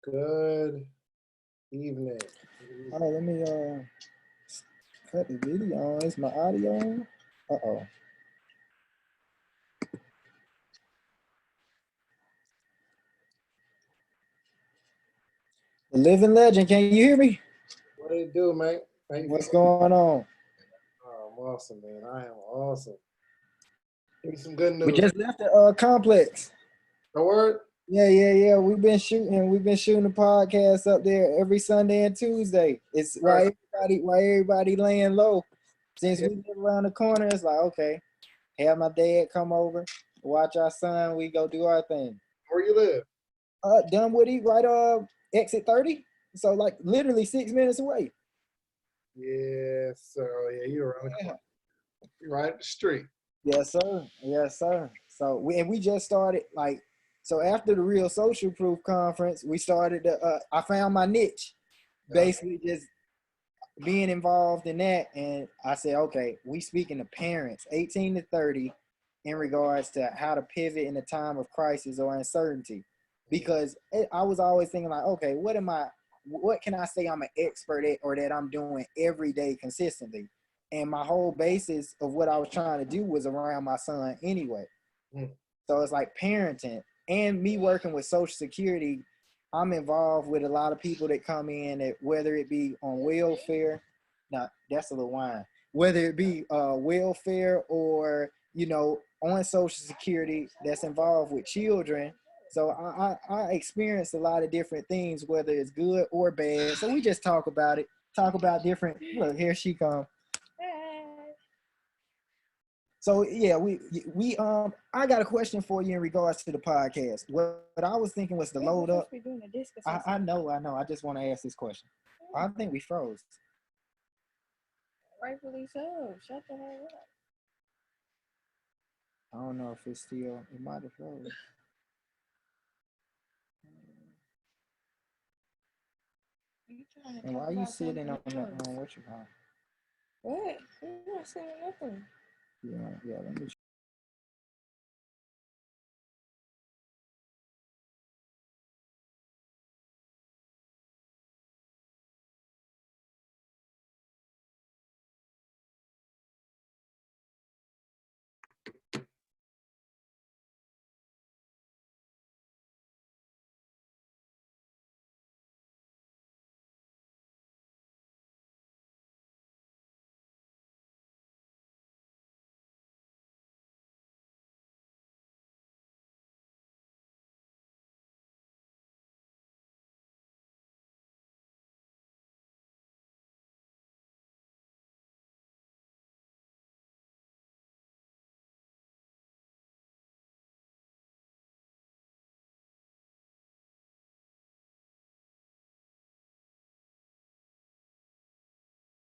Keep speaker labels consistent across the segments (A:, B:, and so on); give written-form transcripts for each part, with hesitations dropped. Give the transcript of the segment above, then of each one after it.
A: Good evening.
B: Oh, let me cut the video on. Is my audio on? Uh-oh. The living legend, can you hear me?
A: What do you do, mate? How you
B: What's
A: feeling?
B: going on?
A: Oh, I'm awesome, man. I am awesome. Give me some good
B: We
A: news.
B: just left the complex.
A: The word?
B: Yeah. We've been shooting the podcast up there every Sunday and Tuesday. It's
A: Right.
B: why everybody laying low. Since
A: Yeah.
B: we live around the corner, it's like, okay, have my dad come over, watch our son, we go do our thing.
A: Where you live?
B: Dunwoody, right exit 30. So like literally 6 minutes away.
A: Yes, sir. Oh, yeah, you're around the
B: Yeah.
A: corner. You're right up the street.
B: Yes, sir. Yes, sir. So we just started so after the Real Social Proof conference, we started I found my niche,
A: Yeah.
B: basically just being involved in that, and I said, okay, we speaking to parents 18 to 30 in regards to how to pivot in a time of crisis or uncertainty, because I was always thinking like, okay, what can I say I'm an expert at or that I'm doing every day consistently, and my whole basis of what I was trying to do was around my son anyway.
A: Mm.
B: So it's like parenting and me working with Social Security. I'm involved with a lot of people that come in that, whether it be on welfare, now that's a little wine, whether it be welfare or, on Social Security, that's involved with children. So I experienced a lot of different things, whether it's good or bad. So we just talk about it, talk about different, look, here she comes. So yeah, I got a question for you in regards to the podcast. What I was thinking was to load up. I know. I just want to ask this question. I think we froze.
C: Rightfully so. Shut the hell up.
B: I don't know if it's still. It might have froze. And why are you sitting on the what you call?
C: What? You're not saying nothing.
B: Yeah. Let me.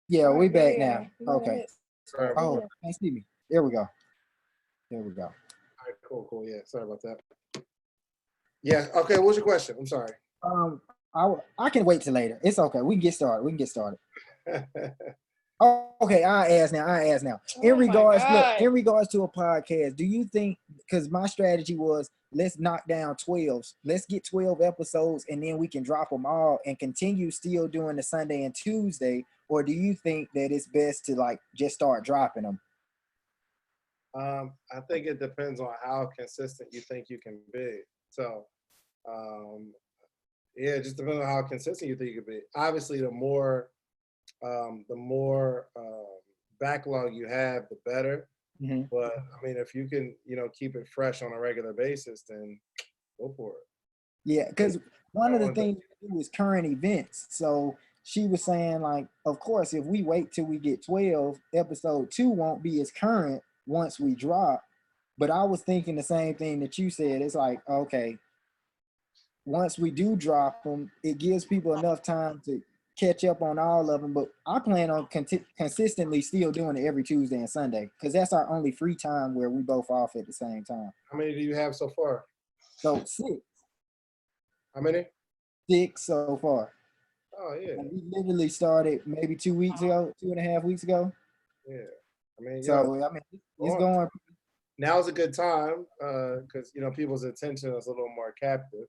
B: Yeah, we back now. Okay.
A: Sorry about
B: Oh,
A: that.
B: can't see me. There we go. There we go.
A: All right, cool. Yeah, sorry about that. Yeah, okay, what's your question? I'm sorry.
B: I can wait till later. It's okay. We can get started. Oh, okay, I ask now. In regards to a podcast, do you think, because my strategy was, let's knock down 12s, let's get 12 episodes, and then we can drop them all and continue still doing the Sunday and Tuesday, or do you think that it's best to like just start dropping them?
A: I think it depends on how consistent you think you can be. So, um, yeah, it just depends on how consistent you think you can be. Obviously, the more backlog you have, the better.
B: Mm-hmm.
A: But I mean, if you can, keep it fresh on a regular basis, then go for it.
B: Yeah, because one
A: I
B: of the
A: want to.
B: things we do is current events. So she was saying, like, of course, if we wait till we get 12, episode 2 won't be as current once we drop. But I was thinking the same thing that you said. It's like, okay, once we do drop them, it gives people enough time to catch up on all of them. But I plan on consistently still doing it every Tuesday and Sunday, because that's our only free time where we both off at the same time.
A: How many do you have so far?
B: So six.
A: How many?
B: Six so far.
A: Oh yeah.
B: And we literally started maybe 2 weeks ago, 2.5 weeks ago.
A: Yeah. I mean,
B: So I mean, it's going.
A: Now's a good time because people's attention is a little more captive.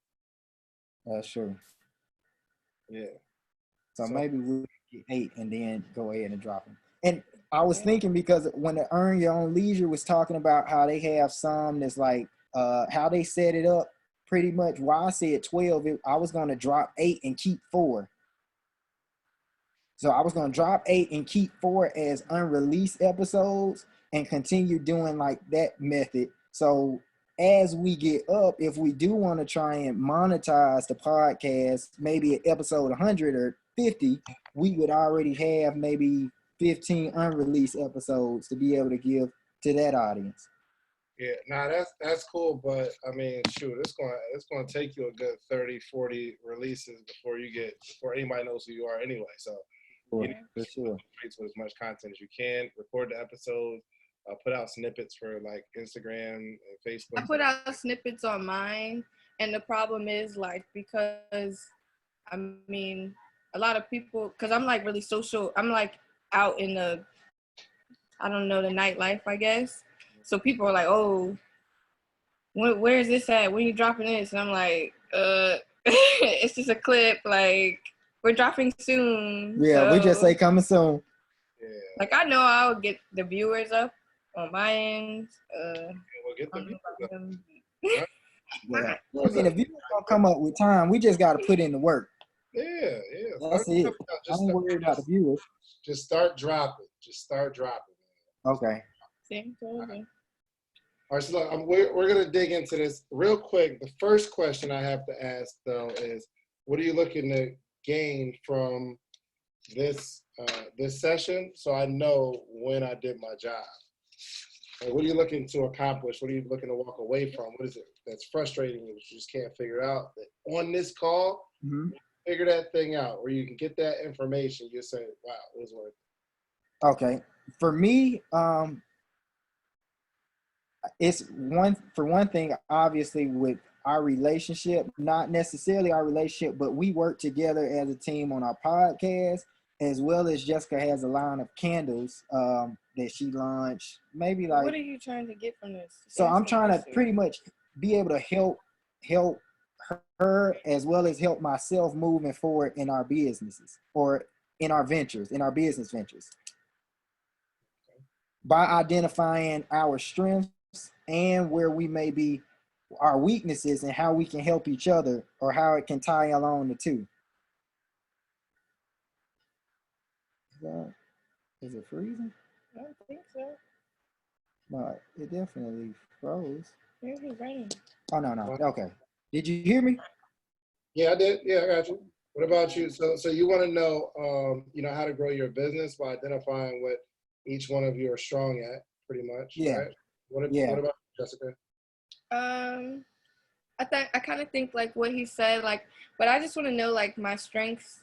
B: That's true.
A: Yeah.
B: So
A: So-
B: maybe we'll get 8 and then go ahead and drop them. And I was thinking because when the Earn Your Own Leisure was talking about how they have some that's like how they set it up pretty much. Why I said 12, I was going to drop 8 and keep 4. So I was going to drop 8 and keep 4 as unreleased episodes and continue doing like that method. So as we get up, if we do want to try and monetize the podcast, maybe at episode 100 or 50, we would already have maybe 15 unreleased episodes to be able to give to that audience.
A: Yeah, nah, that's cool, but I mean, shoot, it's gonna take you a good 30, 40 releases before anybody knows who you are anyway. So
B: For,
A: you need
B: for sure.
A: with as much content as you can, record the episodes, put out snippets for like Instagram and Facebook.
C: I put out snippets on mine, and the problem is like because I mean a lot of people, because I'm like really social. I'm like out in the, I don't know, the nightlife, I guess. So people are like, oh, where is this at? When you dropping this? And I'm like, it's just a clip. Like, we're dropping soon.
B: Yeah, we just
C: so,
B: say coming soon.
A: Yeah,
C: like, I know I'll get the viewers up on my end.
A: we'll get
C: I
A: the
C: don't know
A: viewers
C: about
A: up.
C: them.
B: Yeah. I mean, if you don't come up with time, we just got to put in the work.
A: Yeah.
B: That's it. I ain't worried about the viewers.
A: Just start dropping.
B: Okay.
C: See?
A: All right, so look, we're gonna dig into this real quick. The first question I have to ask though is, what are you looking to gain from this this session? So I know when I did my job. Like, what are you looking to accomplish? What are you looking to walk away from? What is it that's frustrating you that you just can't figure out? That on this call, figure that thing out, where you can get that information. You say, "Wow, it was worth it."
B: Okay. For me, it's one thing, obviously, with our relationship, not necessarily our relationship, but we work together as a team on our podcast, as well as Jessica has a line of candles that she launched. Maybe like,
C: what are you trying to get from this?
B: so I'm
C: Answer
B: trying
C: the
B: to
C: question.
B: pretty much be able to help her as well as help myself moving forward in our businesses or in our business ventures, by identifying our strengths and where we may be our weaknesses and how we can help each other or how it can tie along the two. Is it freezing?
C: I don't think so.
B: No, it definitely froze.
C: Maybe it's raining.
B: Oh, no. Okay. Did you hear me?
A: Yeah, I did. Yeah, I got you. What about you? So you want to know, how to grow your business by identifying what each one of you are strong at, pretty much.
B: Yeah.
A: Right? What about you, Jessica?
C: I kind of think like what he said, like, but I just want to know like my strengths.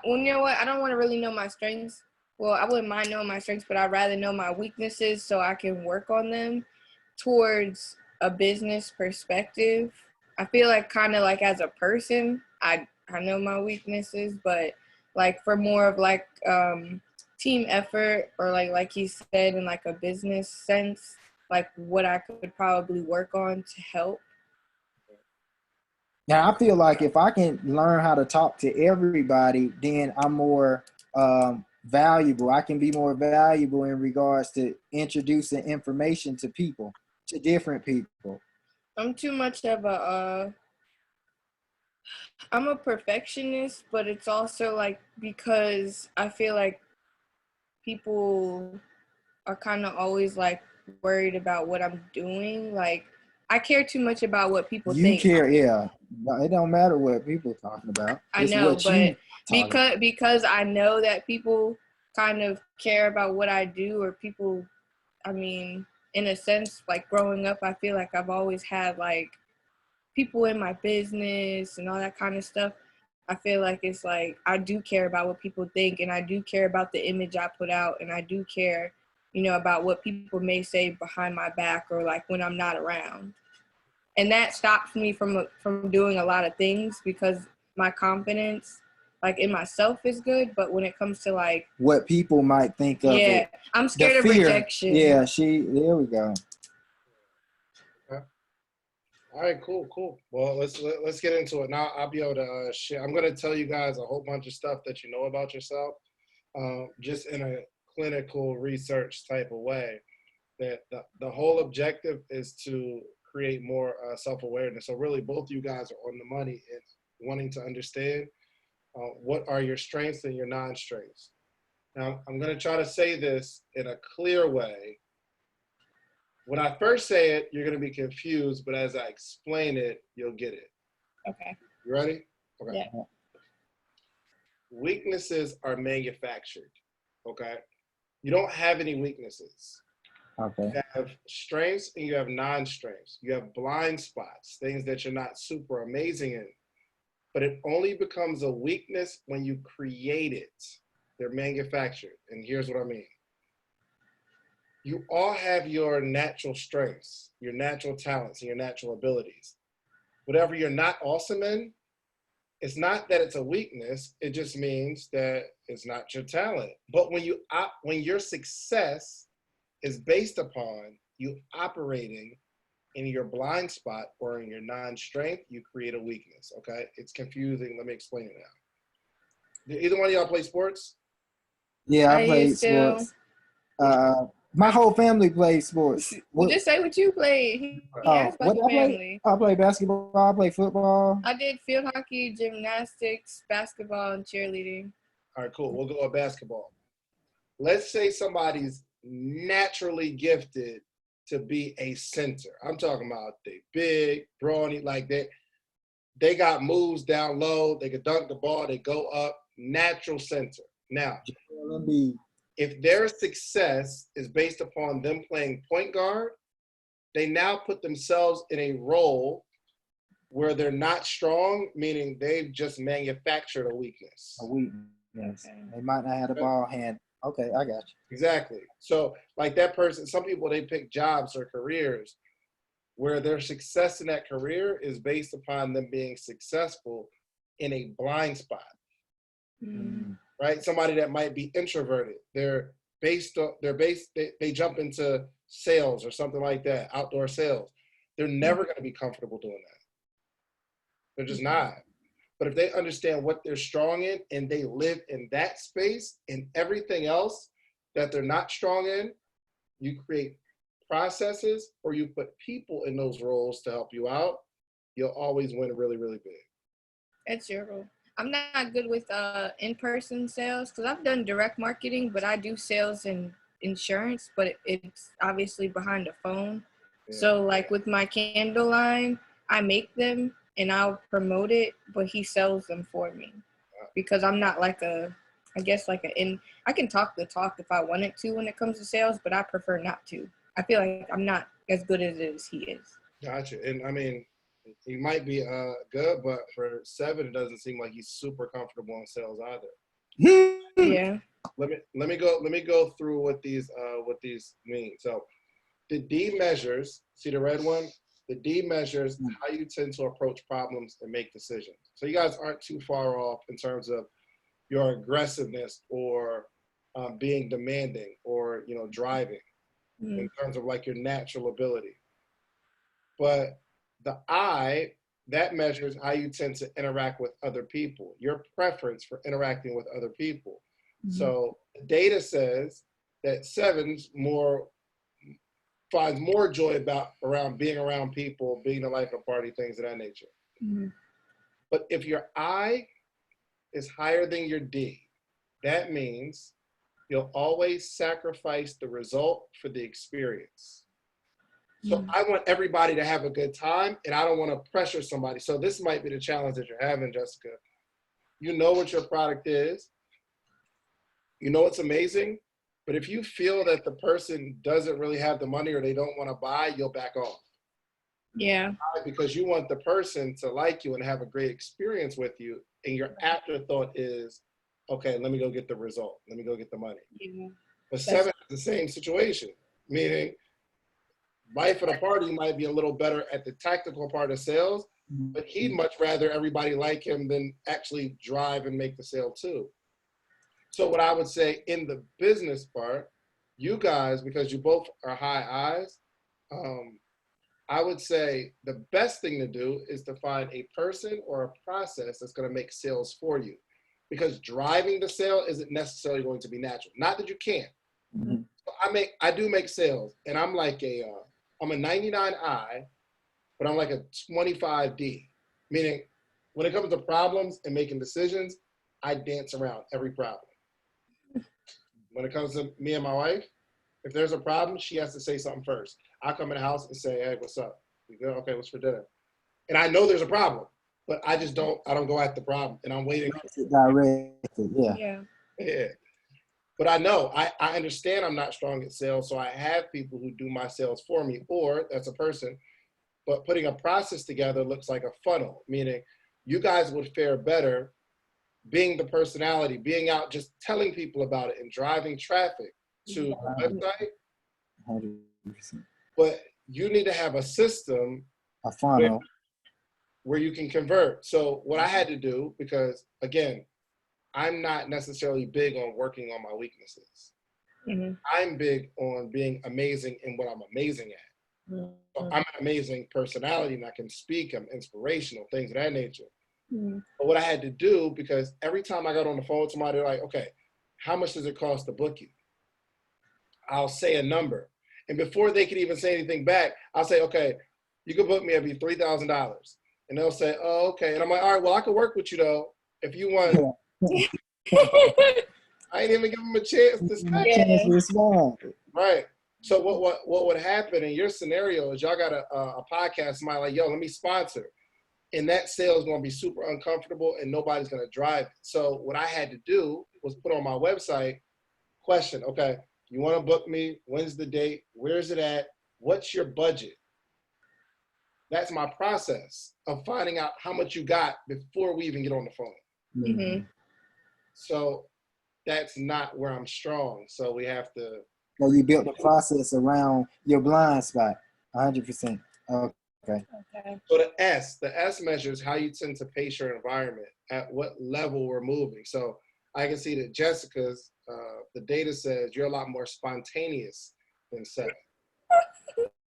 C: You know what? I don't want to really know my strengths. Well, I wouldn't mind knowing my strengths, but I'd rather know my weaknesses so I can work on them towards a business perspective. I feel like kind of like as a person, I know my weaknesses, but like for more of like team effort or like he said in like a business sense, like what I could probably work on to help.
B: Now, I feel like if I can learn how to talk to everybody, then I'm more valuable. I can be more valuable in regards to introducing information to people, to different people.
C: I'm too much of I'm a perfectionist, but it's also like because I feel like people are kind of always like worried about what I'm doing. Like I care too much about what people think.
B: You care, yeah. It don't matter what people are talking about.
C: I
B: It's
C: know,
B: what
C: but
B: you
C: because I know that people kind of care about what I do, or people, I mean, in a sense, like growing up, I feel like I've always had like people in my business and all that kind of stuff. I feel like it's like I do care about what people think, and I do care about the image I put out, and I do care, about what people may say behind my back or like when I'm not around. And that stops me from doing a lot of things because my confidence like in myself is good, but when it comes to like
B: what people might think of it.
C: I'm scared of rejection.
B: Yeah, there we go.
A: Okay. All right, cool. Well, let's get into it now. I'll be able to share. I'm gonna tell you guys a whole bunch of stuff that you know about yourself, just in a clinical research type of way. That the whole objective is to create more self-awareness. So really, both you guys are on the money in wanting to understand what are your strengths and your non-strengths. Now, I'm gonna try to say this in a clear way. When I first say it, you're going to be confused, but as I explain it, you'll get it.
C: Okay.
A: You ready? Okay.
C: Yeah.
A: Weaknesses are manufactured. Okay. You don't have any weaknesses.
B: Okay.
A: You have strengths and you have non-strengths. You have blind spots, things that you're not super amazing in. But it only becomes a weakness when you create it. They're manufactured. And here's what I mean. You all have your natural strengths, your natural talents, and your natural abilities. Whatever you're not awesome in, it's not that it's a weakness. It just means that it's not your talent. But when your success is based upon you operating in your blind spot or in your non-strength, you create a weakness. Okay, it's confusing. Let me explain it now. Do either one of y'all play sports?
B: Yeah, I
C: I
B: played
C: used to.
B: sports. My whole family plays sports.
C: Well, just say what you played. He asked about
B: What
C: your
B: I play?
C: family.
B: I play basketball. I play football.
C: I did field hockey, gymnastics, basketball, and cheerleading.
A: All right, cool. We'll go with basketball. Let's say somebody's naturally gifted to be a center. I'm talking about they big, brawny, like that. They got moves down low. They can dunk the ball. They go up. Natural center. Now, if their success is based upon them playing point guard, they now put themselves in a role where they're not strong, meaning they've just manufactured a weakness.
B: A weakness.
C: Okay.
B: They might not have the ball hand. Okay, I got you.
A: Exactly. So like that person, some people, they pick jobs or careers where their success in that career is based upon them being successful in a blind spot.
C: Mm.
A: Right? Somebody that might be introverted. They jump into sales or something like that, outdoor sales. They're never going to be comfortable doing that. They're just not. But if they understand what they're strong in and they live in that space and everything else that they're not strong in, you create processes or you put people in those roles to help you out, you'll always win really, really big.
C: That's your role. I'm not good with in-person sales because I've done direct marketing, but I do sales and insurance, but it's obviously behind the phone.
A: Yeah.
C: So like with my candle line, I make them and I'll promote it, but he sells them for me because I'm not like I can talk the talk if I wanted to when it comes to sales, but I prefer not to. I feel like I'm not as good at it as he is.
A: Gotcha. And I mean, he might be good, but for Sevon, it doesn't seem like he's super comfortable in sales either.
C: Yeah.
A: Let me go through what these mean. So the D measures, see the red one? The D measures how you tend to approach problems and make decisions. So you guys aren't too far off in terms of your aggressiveness or being demanding or driving in terms of like your natural ability. But the I, that measures how you tend to interact with other people, your preference for interacting with other people. So the data says that Sevon's finds more joy around being around people, being the life of a party, things of that nature. But if your I is higher than your D, that means you'll always sacrifice the result for the experience. So I want everybody to have a good time and I don't want to pressure somebody. So this might be the challenge that you're having, Jessica. You know what your product is. You know it's amazing. But if you feel that the person doesn't really have the money or they don't want to buy, you'll back off.
C: Yeah.
A: Because you want the person to like you and have a great experience with you. And your afterthought is, okay, let me go get the result. Let me go get the money.
C: Yeah.
A: But Sevon is the same situation, meaning life of the party might be a little better at the tactical part of sales, but he'd much rather everybody like him than actually drive and make the sale too. So what I would say in the business part, you guys, because you both are high I's, I would say the best thing to do is to find a person or a process that's going to make sales for you, because driving the sale isn't necessarily going to be natural. Not that you can't.
B: Mhm.
A: I do make sales, and I'm like I'm a 99I, but I'm like a 25D, meaning when it comes to problems and making decisions, I dance around every problem. When it comes to me and my wife, if there's a problem, she has to say something first. I come in the house and say, "Hey, what's up? You good? Okay, what's for dinner?" And I know there's a problem, but I don't go at the problem, and I'm waiting.
B: Directed, yeah.
C: Yeah.
A: Yeah. But I know, I understand I'm not strong at sales, so I have people who do my sales for me, or that's a person. But putting a process together looks like a funnel, meaning you guys would fare better being the personality, being out just telling people about it and driving traffic to the website.
B: 100%.
A: But you need to have a system
B: A funnel.
A: where you can convert. So what I had to do, because again, I'm not necessarily big on working on my weaknesses.
C: Mm-hmm.
A: I'm big on being amazing in what I'm amazing at.
C: Mm-hmm.
A: So I'm an amazing personality and I can speak, I'm inspirational, things of that nature.
C: Mm-hmm.
A: But what I had to do, because every time I got on the phone with somebody, they're like, okay, how much does it cost to book you? I'll say a number. And before they could even say anything back, I'll say, okay, you can book me, it'll be $3,000. And they'll say, oh, okay. And I'm like, all right, well, I can work with you though. If you want, I ain't even give them a chance to say.
B: Chance to respond.
A: Right. So what would happen in your scenario is y'all got a podcast, somebody like, yo, let me sponsor. And that sale is going to be super uncomfortable and nobody's going to drive it. So what I had to do was put on my website, question, okay, you want to book me? When's the date? Where's it at? What's your budget? That's my process of finding out how much you got before we even get on the phone.
C: Mm-hmm.
A: So that's not where I'm strong. So we have to.
B: So you built the process around your blind spot. 100%. Okay.
C: Okay.
A: So the S measures how you tend to pace your environment, at what level we're moving. So I can see that Jessica's, the data says you're a lot more spontaneous than Sevon.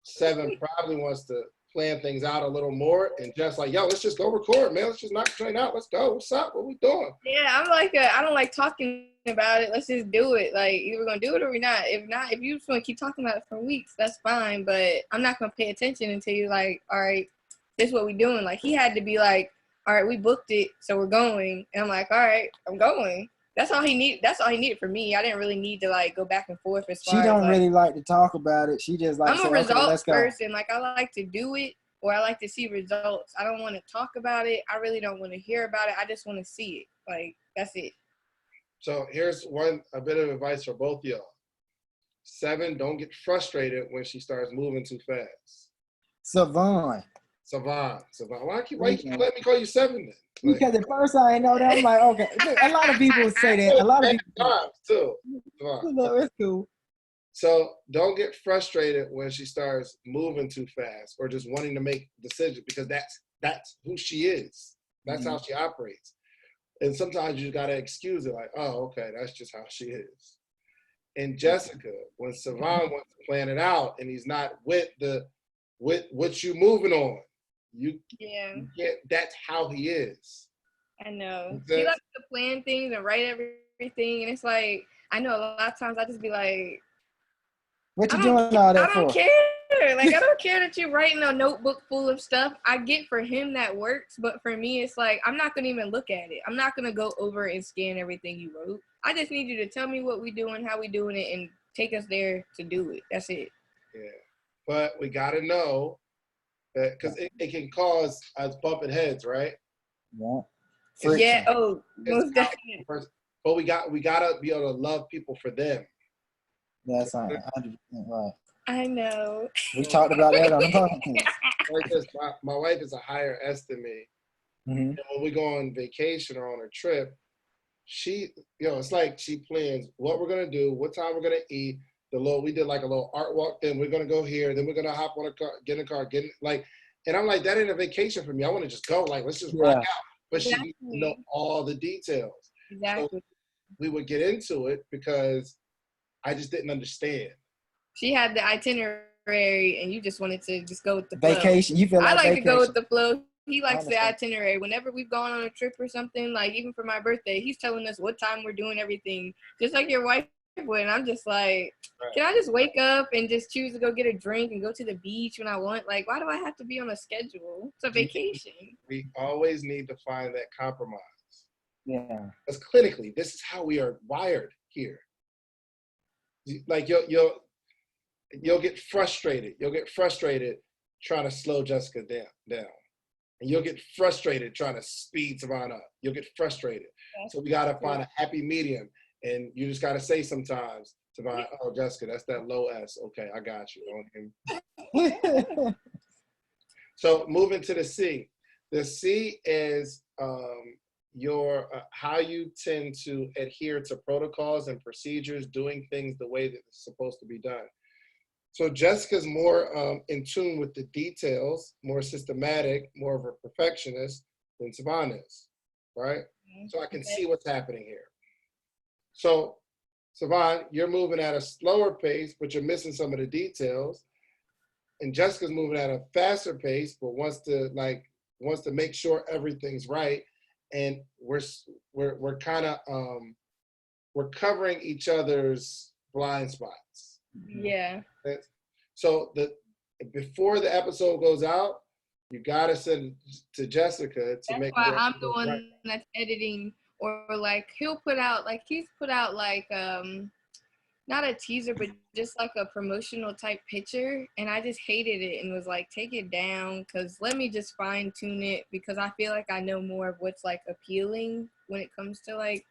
A: Sevon probably wants to plan things out a little more, and just like, yo, let's just go record, man. Let's just knock the train out. Let's go. What's up? What we doing?
C: Yeah, I don't like talking about it. Let's just do it. Like, either we're gonna do it or we're not. If you just want to keep talking about it for weeks, that's fine. But I'm not gonna pay attention until you're like, all right, this is what we doing. Like, he had to be like, all right, we booked it, so we're going. And I'm like, all right, I'm going. That's all he needed from me. I didn't really need to like go back and forth as far
B: She don't
C: as, like,
B: really like to talk about it. She just like
C: I'm
B: say,
C: a
B: okay,
C: results
B: let's go.
C: person. Like, I like to do it, or I like to see results. I don't want to talk about it. I really don't want to hear about it. I just want to see it. Like, that's it.
A: So here's a bit of advice for both of y'all. Sevon, don't get frustrated when she starts moving too fast.
B: Sevon.
A: Sevon. Why you keep letting me call you Sevon then? Like,
B: Because at first I didn't know that. I'm like, okay. A lot of people say that. A lot of people
A: times too.
B: no, it's cool.
A: So don't get frustrated when she starts moving too fast or just wanting to make decisions, because that's who she is. That's how she operates. And sometimes you gotta excuse it, like, oh, okay, that's just how she is. And Jessica, when Sevon wants to plan it out and he's not with what you moving on, you can't, that's how he is.
C: I know. He likes to plan things and write everything, and it's like, I know a lot of times I just be like,
B: what you doing all that for?
C: I don't care. Like, I don't care that you're writing a notebook full of stuff. I get for him that works, but for me, it's like, I'm not gonna even look at it. I'm not gonna go over and scan everything you wrote. I just need you to tell me what we doing, how we doing it, and take us there to do it. That's it.
A: Yeah, but we gotta know that, because it can cause us bumping heads, right?
B: Yeah.
C: Yeah. Oh, most definitely.
A: But we gotta be able to love people for them.
B: That's 100% right.
C: I know.
B: We talked about that on the podcast.
A: Like this, my wife is a higher S than me. And when we go on vacation or on a trip, she, it's like she plans what we're gonna do, what time we're gonna eat. We did like a little art walk. Then we're gonna go here. Then we're gonna hop on a car, get in a car, and I'm like, that ain't a vacation for me. I want to just go. Like, let's just rock out. But she needs to know all the details.
C: Exactly.
A: So we would get into it because I just didn't understand.
C: She had the itinerary itinerary and you just wanted to just go with the flow.
B: Vacation. You feel like
C: I like
B: vacation.
C: to go with the flow. He likes the
B: understand.
C: itinerary. Whenever we've gone on a trip or something, like even for my birthday, he's telling us what time we're doing everything, just like your wife would. And I'm just like, can I just wake up and just choose to go get a drink and go to the beach when I want? Like, why do I have to be on a schedule? It's a vacation.
A: We always need to find that compromise.
B: Yeah.
A: Because clinically, this is how we are wired here. Like you'll get frustrated. You'll get frustrated trying to slow Jessica down. And you'll get frustrated trying to speed Sevon up. You'll get frustrated. So we got to find a happy medium. And you just got to say sometimes, Sevon, oh, Jessica, that's that low S. Okay, I got you. So moving to the C. The C is your how you tend to adhere to protocols and procedures, doing things the way that it's supposed to be done. So Jessica's more in tune with the details, more systematic, more of a perfectionist than Sevon is, right? So I can see what's happening here. So Sevon, you're moving at a slower pace, but you're missing some of the details. And Jessica's moving at a faster pace, but wants to make sure everything's right. And we're kind of we're covering each other's blind spots.
C: Yeah.
A: So before the episode goes out, you gotta send to Jessica to make.
C: That's why I'm the one that's editing, or like he's put out like not a teaser, but just like a promotional type picture, and I just hated it and was like, take it down, because let me just fine tune it, because I feel like I know more of what's like appealing when it comes to like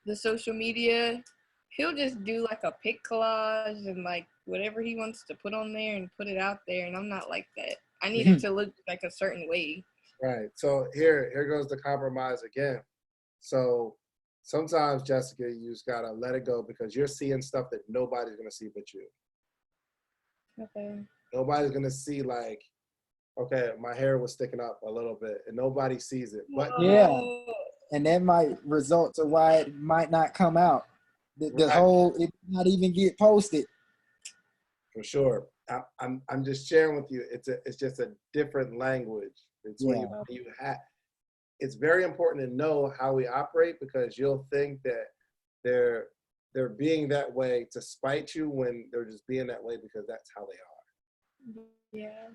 C: the social media. He'll just do like a pic collage and like whatever he wants to put on there and put it out there, and I'm not like that. I need it to look like a certain way.
A: Right. So here goes the compromise again. So sometimes, Jessica, you just gotta let it go, because you're seeing stuff that nobody's gonna see but you.
C: Okay.
A: Nobody's gonna see, like, okay, my hair was sticking up a little bit, and nobody sees it. But
B: yeah, and that might result to why it might not come out. The whole, it not even get posted.
A: For sure. I'm just sharing with you. It's just a different language. It's when you have. It's very important to know how we operate, because you'll think that they're being that way to spite you, when they're just being that way because that's how they are.
C: Yeah.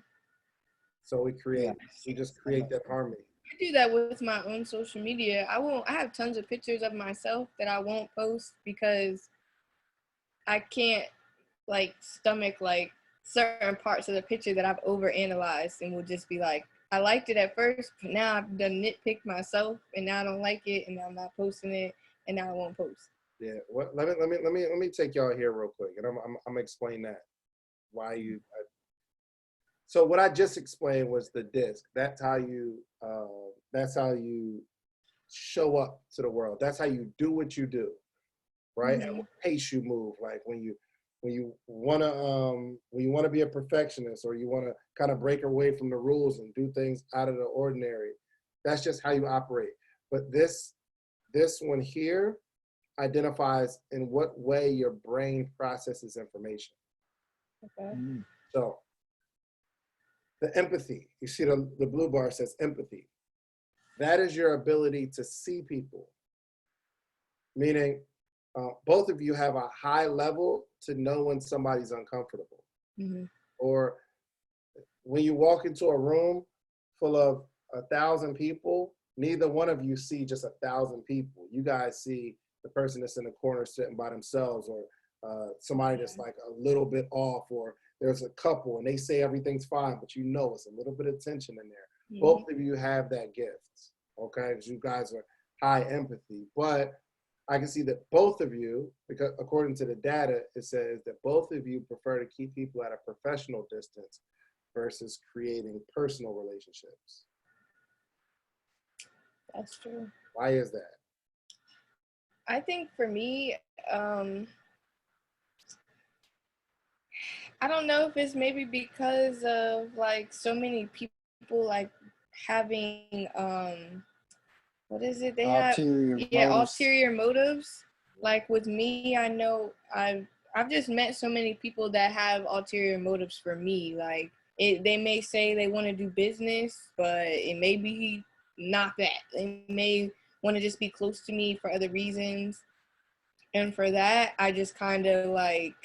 A: So we just create that harmony.
C: I do that with my own social media. I have tons of pictures of myself that I won't post because I can't like stomach like certain parts of the picture that I've overanalyzed, and will just be like, I liked it at first, but now I've done nitpicked myself, and now I don't like it, and now I'm not posting it, and now I won't post.
A: Yeah. Let me take y'all here real quick, and I'm gonna explain that why you. So what I just explained was the DiSC. That's how you show up to the world. That's how you do what you do, right?
C: Mm-hmm.
A: And what pace you move. Like when you wanna be a perfectionist, or you wanna kind of break away from the rules and do things out of the ordinary. That's just how you operate. But this one here identifies in what way your brain processes information.
C: Okay.
A: So the empathy, you see the blue bar says empathy. That is your ability to see people. Meaning both of you have a high level to know when somebody's uncomfortable.
C: Mm-hmm.
A: Or when you walk into a room full of 1,000 people, neither one of you see just 1,000 people. You guys see the person that's in the corner sitting by themselves, or somebody that's like a little bit off, or there's a couple and they say everything's fine, but you know it's a little bit of tension in there. Mm-hmm. Both of you have that gift, okay? Because you guys are high empathy. But I can see that both of you, because according to the data, it says that both of you prefer to keep people at a professional distance versus creating personal relationships.
C: That's true.
A: Why is that?
C: I think for me, I don't know if it's maybe because of like so many people like having what is it? They
B: ulterior
C: have
B: motives.
C: ulterior motives. Like with me, I know I've just met so many people that have ulterior motives for me. Like they may say they want to do business, but it may be not that. They may want to just be close to me for other reasons. And for that, I just kind of like,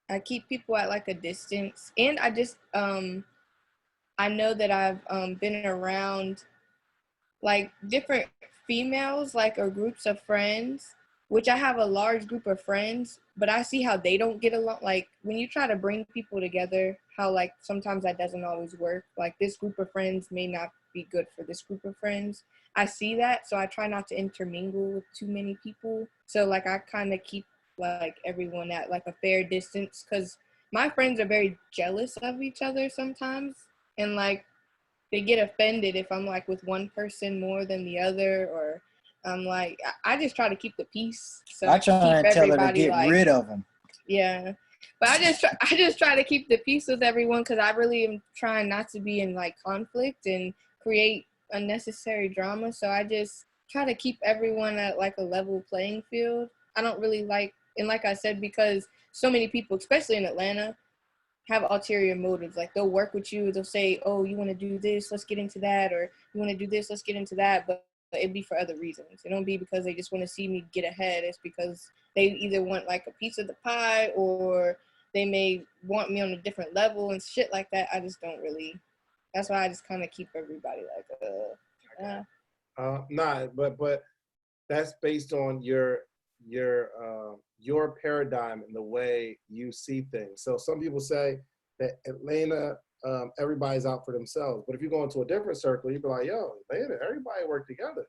C: I keep people at like a distance. And I just, I know that I've been around like different females, like, or groups of friends, which I have a large group of friends, but I see how they don't get along. Like when you try to bring people together, how like sometimes that doesn't always work. Like this group of friends may not be good for this group of friends. I see that, so I try not to intermingle with too many people. So like I kind of keep like everyone at like a fair distance, because my friends are very jealous of each other sometimes, and like they get offended if I'm like with one person more than the other, or I'm like, I just try to keep the peace. So
B: I try
C: keep
B: and tell her to
C: everybody
B: get
C: like,
B: rid of them.
C: yeah. But I just try to keep the peace with everyone, because I really am trying not to be in like conflict and create unnecessary drama. So I just try to keep everyone at like a level playing field. I don't really like, and like I said, because so many people, especially in Atlanta, have ulterior motives. Like they'll work with you, they'll say, oh, you want to do this, let's get into that, or you want to do this, let's get into that, but it'd be for other reasons. It don't be because they just want to see me get ahead. It's because they either want like a piece of the pie, or they may want me on a different level and shit like that. I just don't really, that's why I just kind of keep everybody like
A: Nah, but that's based on your paradigm and the way you see things. So some people say that Atlanta, everybody's out for themselves. But if you go into a different circle, you'd be like, yo, Atlanta, everybody work together.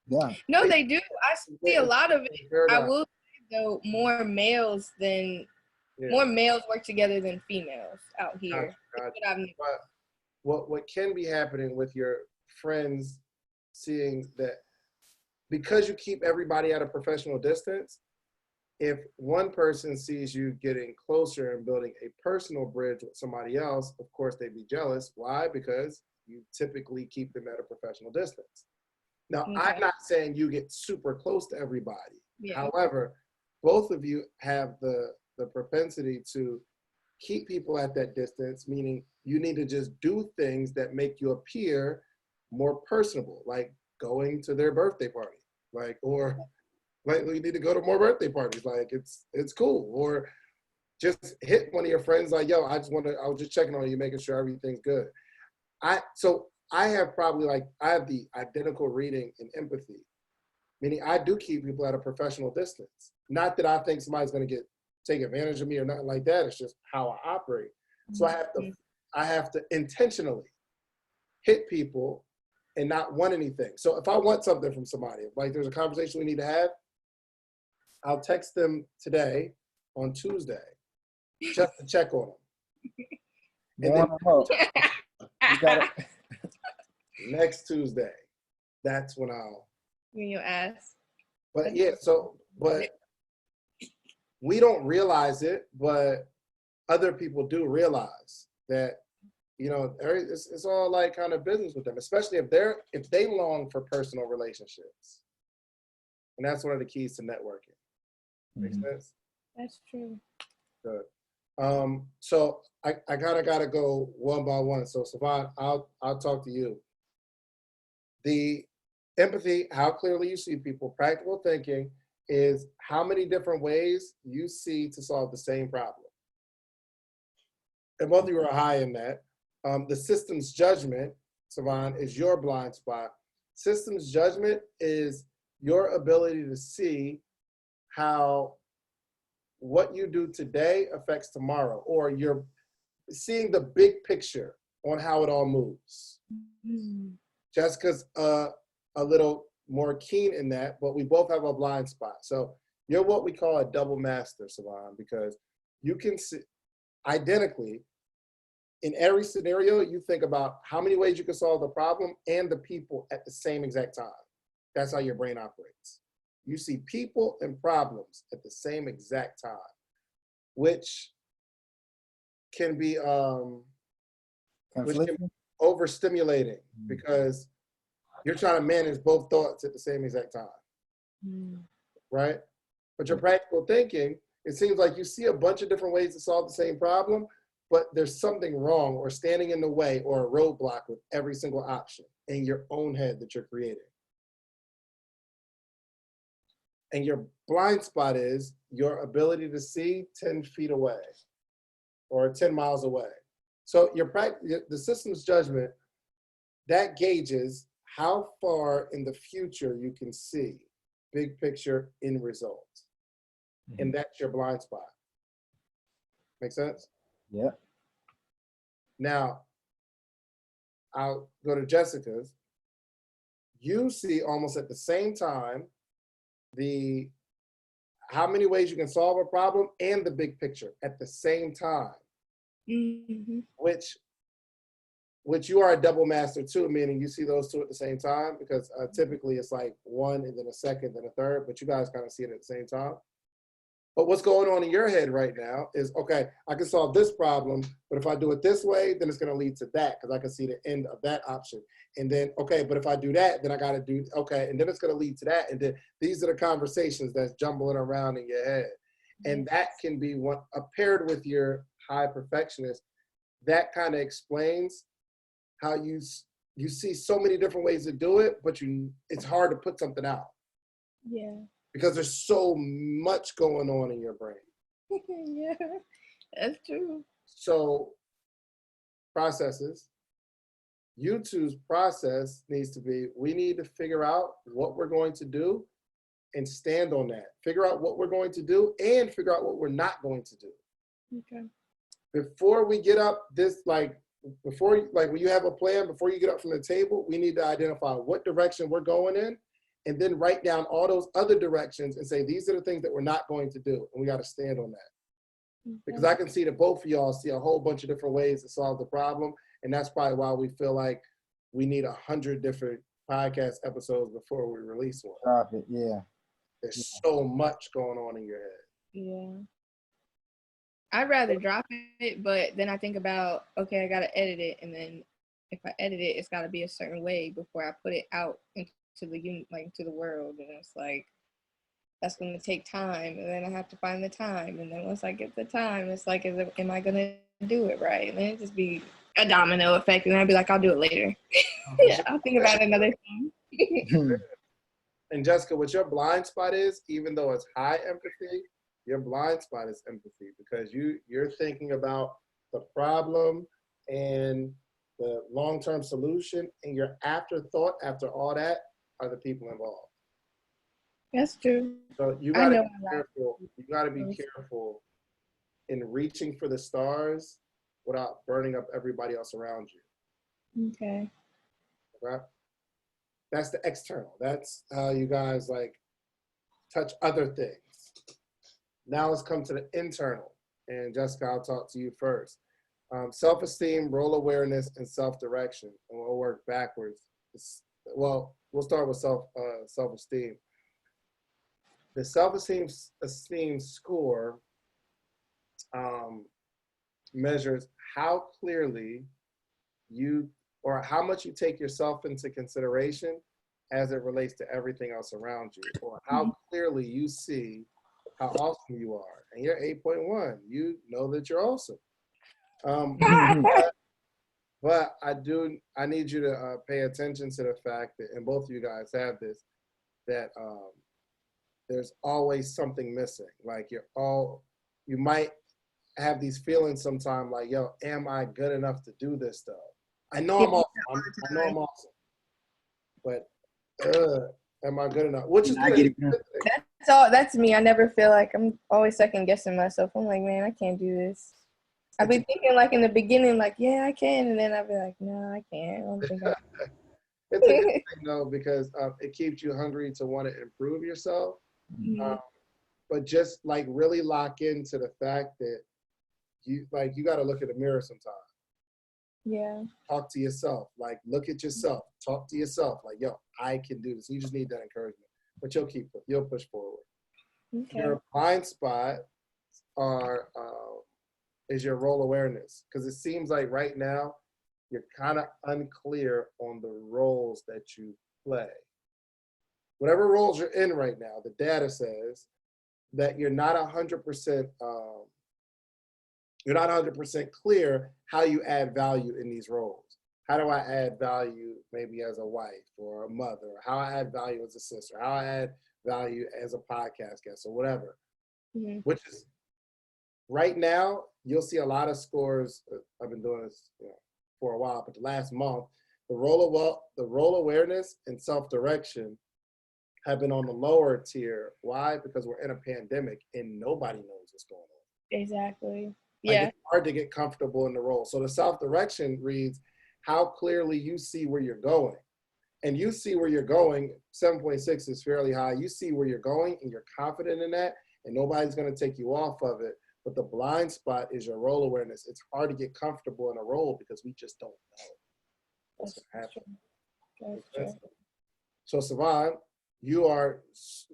B: Yeah.
C: No, they do. I see a lot of it. I
A: Paradigm.
C: will say though, more males work together than females out here.
A: Gotcha.
C: That's what I've noticed.
A: But what can be happening with your friends seeing that, because you keep everybody at a professional distance, if one person sees you getting closer and building a personal bridge with somebody else, of course they'd be jealous. Why? Because you typically keep them at a professional distance. Now,
C: Okay.
A: I'm not saying you get super close to everybody.
C: Yeah.
A: However, both of you have the propensity to keep people at that distance, meaning you need to just do things that make you appear more personable, like going to their birthday party, or we need to go to more birthday parties. Like it's cool. Or just hit one of your friends like, yo, I was just checking on you, making sure everything's good. I have the identical reading and empathy, meaning I do keep people at a professional distance. Not that I think somebody's going to take advantage of me or nothing like that. It's just how I operate. So I have to intentionally hit people and not want anything. So if I want something from somebody, like there's a conversation we need to have, I'll text them today on Tuesday just to check on them. And then next Tuesday, that's when I'll.
C: In your ass.
A: But yeah, but we don't realize it, but other people do realize that, it's all like kind of business with them, especially if they long for personal relationships. And that's one of the keys to networking. Makes sense?
C: That's true.
A: Good. So I gotta go one by one. So Sevon, I'll talk to you. The empathy, how clearly you see people, practical thinking is how many different ways you see to solve the same problem. And both of you are high in that. The systems judgment, Sevon, is your blind spot. Systems judgment is your ability to see how what you do today affects tomorrow, or you're seeing the big picture on how it all moves. Jessica's a little more keen in that, but we both have a blind spot. So you're what we call a double master, Sevon, because you can see identically in every scenario, you think about how many ways you can solve the problem and the people at the same exact time. That's how your brain operates. You see people and problems at the same exact time, which can be overstimulating because you're trying to manage both thoughts at the same exact time, right? But your practical thinking it seems like you see a bunch of different ways to solve the same problem, but there's something wrong or standing in the way or a roadblock with every single option in your own head that you're creating. And your blind spot is your ability to see 10 feet away or 10 miles away. So the system's judgment, that gauges how far in the future you can see, big picture end results. And that's your blind spot. Make sense?
B: Yeah.
A: Now, I'll go to Jessica's. You see almost at the same time how many ways you can solve a problem and the big picture at the same time, which you are a double master too, meaning you see those two at the same time, because typically it's like one and then a second, then a third, but you guys kind of see it at the same time. But what's going on in your head right now is, okay, I can solve this problem, but if I do it this way, then it's going to lead to that, because I can see the end of that option. And then, okay, but if I do that, then I got to do, okay, and then it's going to lead to that. And then these are the conversations that's jumbling around in your head. And that can be paired with your high perfectionist. That kind of explains how you see so many different ways to do it, but it's hard to put something out.
C: Yeah.
A: Because there's so much going on in your brain.
C: Yeah, that's true.
A: So processes, you two's process needs to be, we need to figure out what we're going to do and stand on that. Figure out what we're going to do and figure out what we're not going to do.
C: Okay.
A: Before we get up when you have a plan, before you get up from the table, we need to identify what direction we're going in, and then write down all those other directions and say, these are the things that we're not going to do. And we got to stand on that. Okay. Because I can see that both of y'all see a whole bunch of different ways to solve the problem. And that's probably why we feel like we need 100 different podcast episodes before we release one.
B: Profit, yeah.
A: There's so much going on in your head.
C: Yeah. I'd rather drop it, but then I think about, okay, I got to edit it. And then if I edit it, it's got to be a certain way before I put it out to the world, and it's like that's going to take time, and then I have to find the time, and then once I get the time, it's like, am I going to do it right? And then it just be a domino effect, and then I'd be like, I'll do it later. Yeah, I'll think about it another time.
A: And Jessica, what your blind spot is, even though it's high empathy, your blind spot is empathy, because you're thinking about the problem and the long-term solution, and your afterthought after all that are the people involved.
C: That's true.
A: So you gotta be careful. You gotta be careful in reaching for the stars without burning up everybody else around you.
C: Okay.
A: Right? That's the external. That's how you guys touch other things. Now let's come to the internal. And Jessica, I'll talk to you first. Self-esteem, role awareness, and self-direction. And we'll work backwards. Well, we'll start with self-esteem. The self-esteem score measures how clearly or how much you take yourself into consideration as it relates to everything else around you, or how clearly you see how awesome you are. And you're 8.1. You know that you're awesome. But I need you to pay attention to the fact that, and both of you guys have this, that there's always something missing. Like you might have these feelings sometime like, yo, am I good enough to do this stuff? I know I'm awesome. I know I'm awesome. But am I good enough? Which is good.
C: That's me. I never feel like, I'm always second guessing myself. I'm like, man, I can't do this. I've been thinking in the beginning, yeah, I can, and then I'll be like, no, I can't. I don't think I can.
A: It's a good thing though, because it keeps you hungry to want to improve yourself. But just really lock into the fact that you got to look at the mirror sometimes.
C: Yeah. Talk
A: to yourself. Look at yourself. Talk to yourself. Yo, I can do this. You just need that encouragement. But you'll push forward.
C: Okay.
A: Your blind spot is your role awareness, because it seems like right now you're kind of unclear on the roles that you play. Whatever roles you're in right now, the data says that you're not 100%, you're not 100% clear how you add value in these roles. How do I add value maybe as a wife or a mother? How I add value as a sister? How I add value as a podcast guest or whatever.
C: Mhm.
A: Which is right now, you'll see a lot of scores. I've been doing this for a while, but the last month, the role awareness and self-direction have been on the lower tier. Why? Because we're in a pandemic and nobody knows what's going on.
C: Exactly.
A: Like,
C: Yeah.
A: it's hard to get comfortable in the role. So the self-direction reads how clearly you see where you're going. And you see where you're going, 7.6 is fairly high. You see where you're going and you're confident in that, and nobody's going to take you off of it. But the blind spot is your role awareness. It's hard to get comfortable in a role because we just don't know what's going to happen.
C: That's true.
A: So Sevon, you are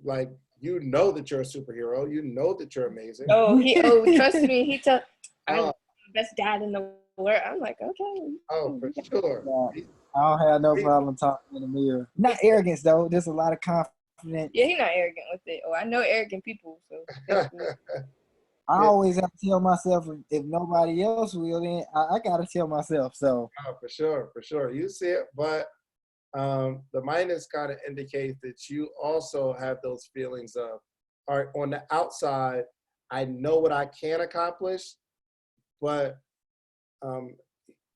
A: like, you know that you're a superhero. You know that you're amazing.
C: Trust me, I'm the best dad in the world. I'm like, okay.
A: Oh, for sure.
B: Yeah. I don't have no problem talking in the mirror. Not arrogance though. There's a lot of confidence.
C: Yeah, he's not arrogant with it. Oh, I know arrogant people. So
B: I always have to tell myself if nobody else will, then I gotta tell myself. So
A: for sure. You see it, but the minus kind of indicates that you also have those feelings of, all right, on the outside, I know what I can accomplish, but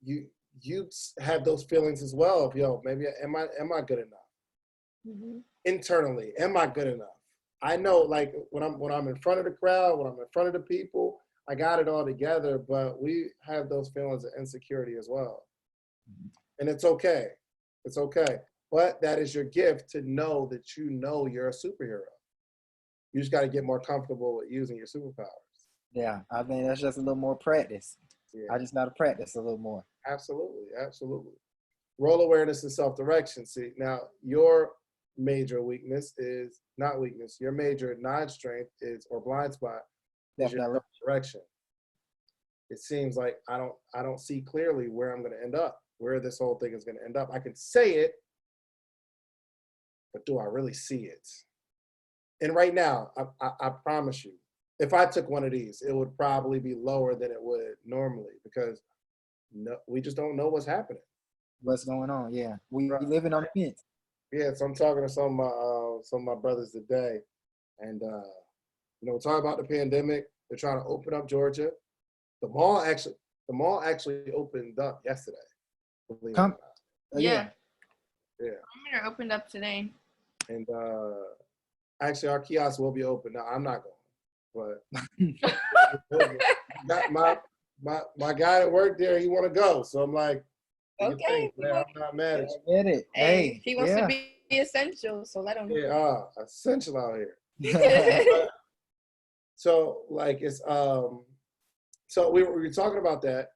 A: you have those feelings as well of, yo, maybe am I good enough?
C: Mhm.
A: Internally, am I good enough? I know, like when I'm in front of the crowd, when I'm in front of the people, I got it all together, but we have those feelings of insecurity as well. And it's okay. It's okay. But that is your gift to know that you know you're a superhero. You just got to get more comfortable with using your superpowers.
B: yeah, I think that's just a little more practice.
A: Yeah.
B: I just gotta practice a little more.
A: Absolutely. Role awareness and self-direction. See, now your major weakness is not weakness. Your major non-strength is, or blind spot, is your
B: Definitely.
A: self-direction. It seems like I don't see clearly where I'm going to end up, where this whole thing is going to end up. I can say it, but do I really see it? And right now, I promise you, if I took one of these, it would probably be lower than it would normally because we just don't know what's happening.
B: What's going on? Yeah, we
A: Right.
B: living on the fence.
A: Yeah, so I'm talking to some of my brothers today, and we're talking about the pandemic. They're trying to open up Georgia. The mall actually opened up yesterday. Believe it or not.
C: Yeah.
A: Yeah.
C: Perimeter opened up today.
A: And actually, our kiosk will be open. Now, I'm not going, but my guy that worked there, he want to go. So I'm like,
C: Okay.
A: I'm not mad at you.
B: I get it.
C: Hey, he wants to be essential, so let him.
A: Yeah, essential out here. So like it's so we were talking about that,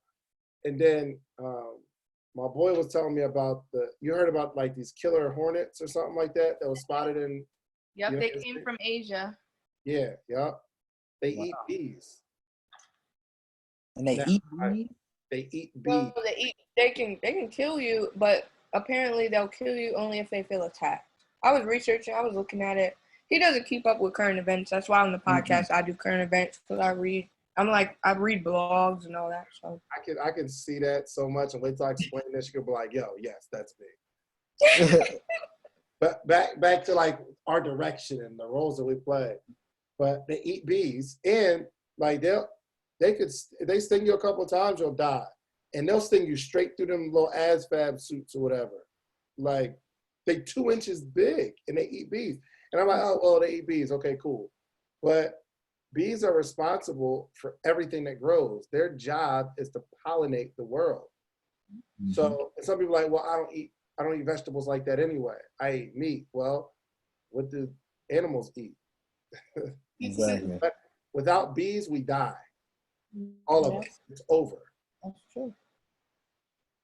A: and then my boy was telling me about you heard about like these killer hornets or something like that was spotted in.
C: Yep, they came from Asia.
A: Yeah. They eat bees.
B: And they eat bees?
A: They eat bees.
C: Well, they can kill you, but apparently they'll kill you only if they feel attacked. I was researching, I was looking at it. He doesn't keep up with current events. That's why on the podcast I do current events because I read blogs and all that. So
A: I can see that so much, and wait till I explain this. You could be like, "Yo, yes, that's me." But back to like our direction and the roles that we play. But they eat bees, and like they sting you a couple of times, you'll die, and they'll sting you straight through them little ASFAB suits or whatever. Like they 2 inches big, and they eat bees. And I'm like, oh well, they eat bees. Okay, cool. But bees are responsible for everything that grows. Their job is to pollinate the world. Mm-hmm. So some people are like, well, I don't eat vegetables like that anyway. I eat meat. Well, what do animals eat?
B: Exactly.
A: But without bees, we die. All of us. It's over.
C: That's true.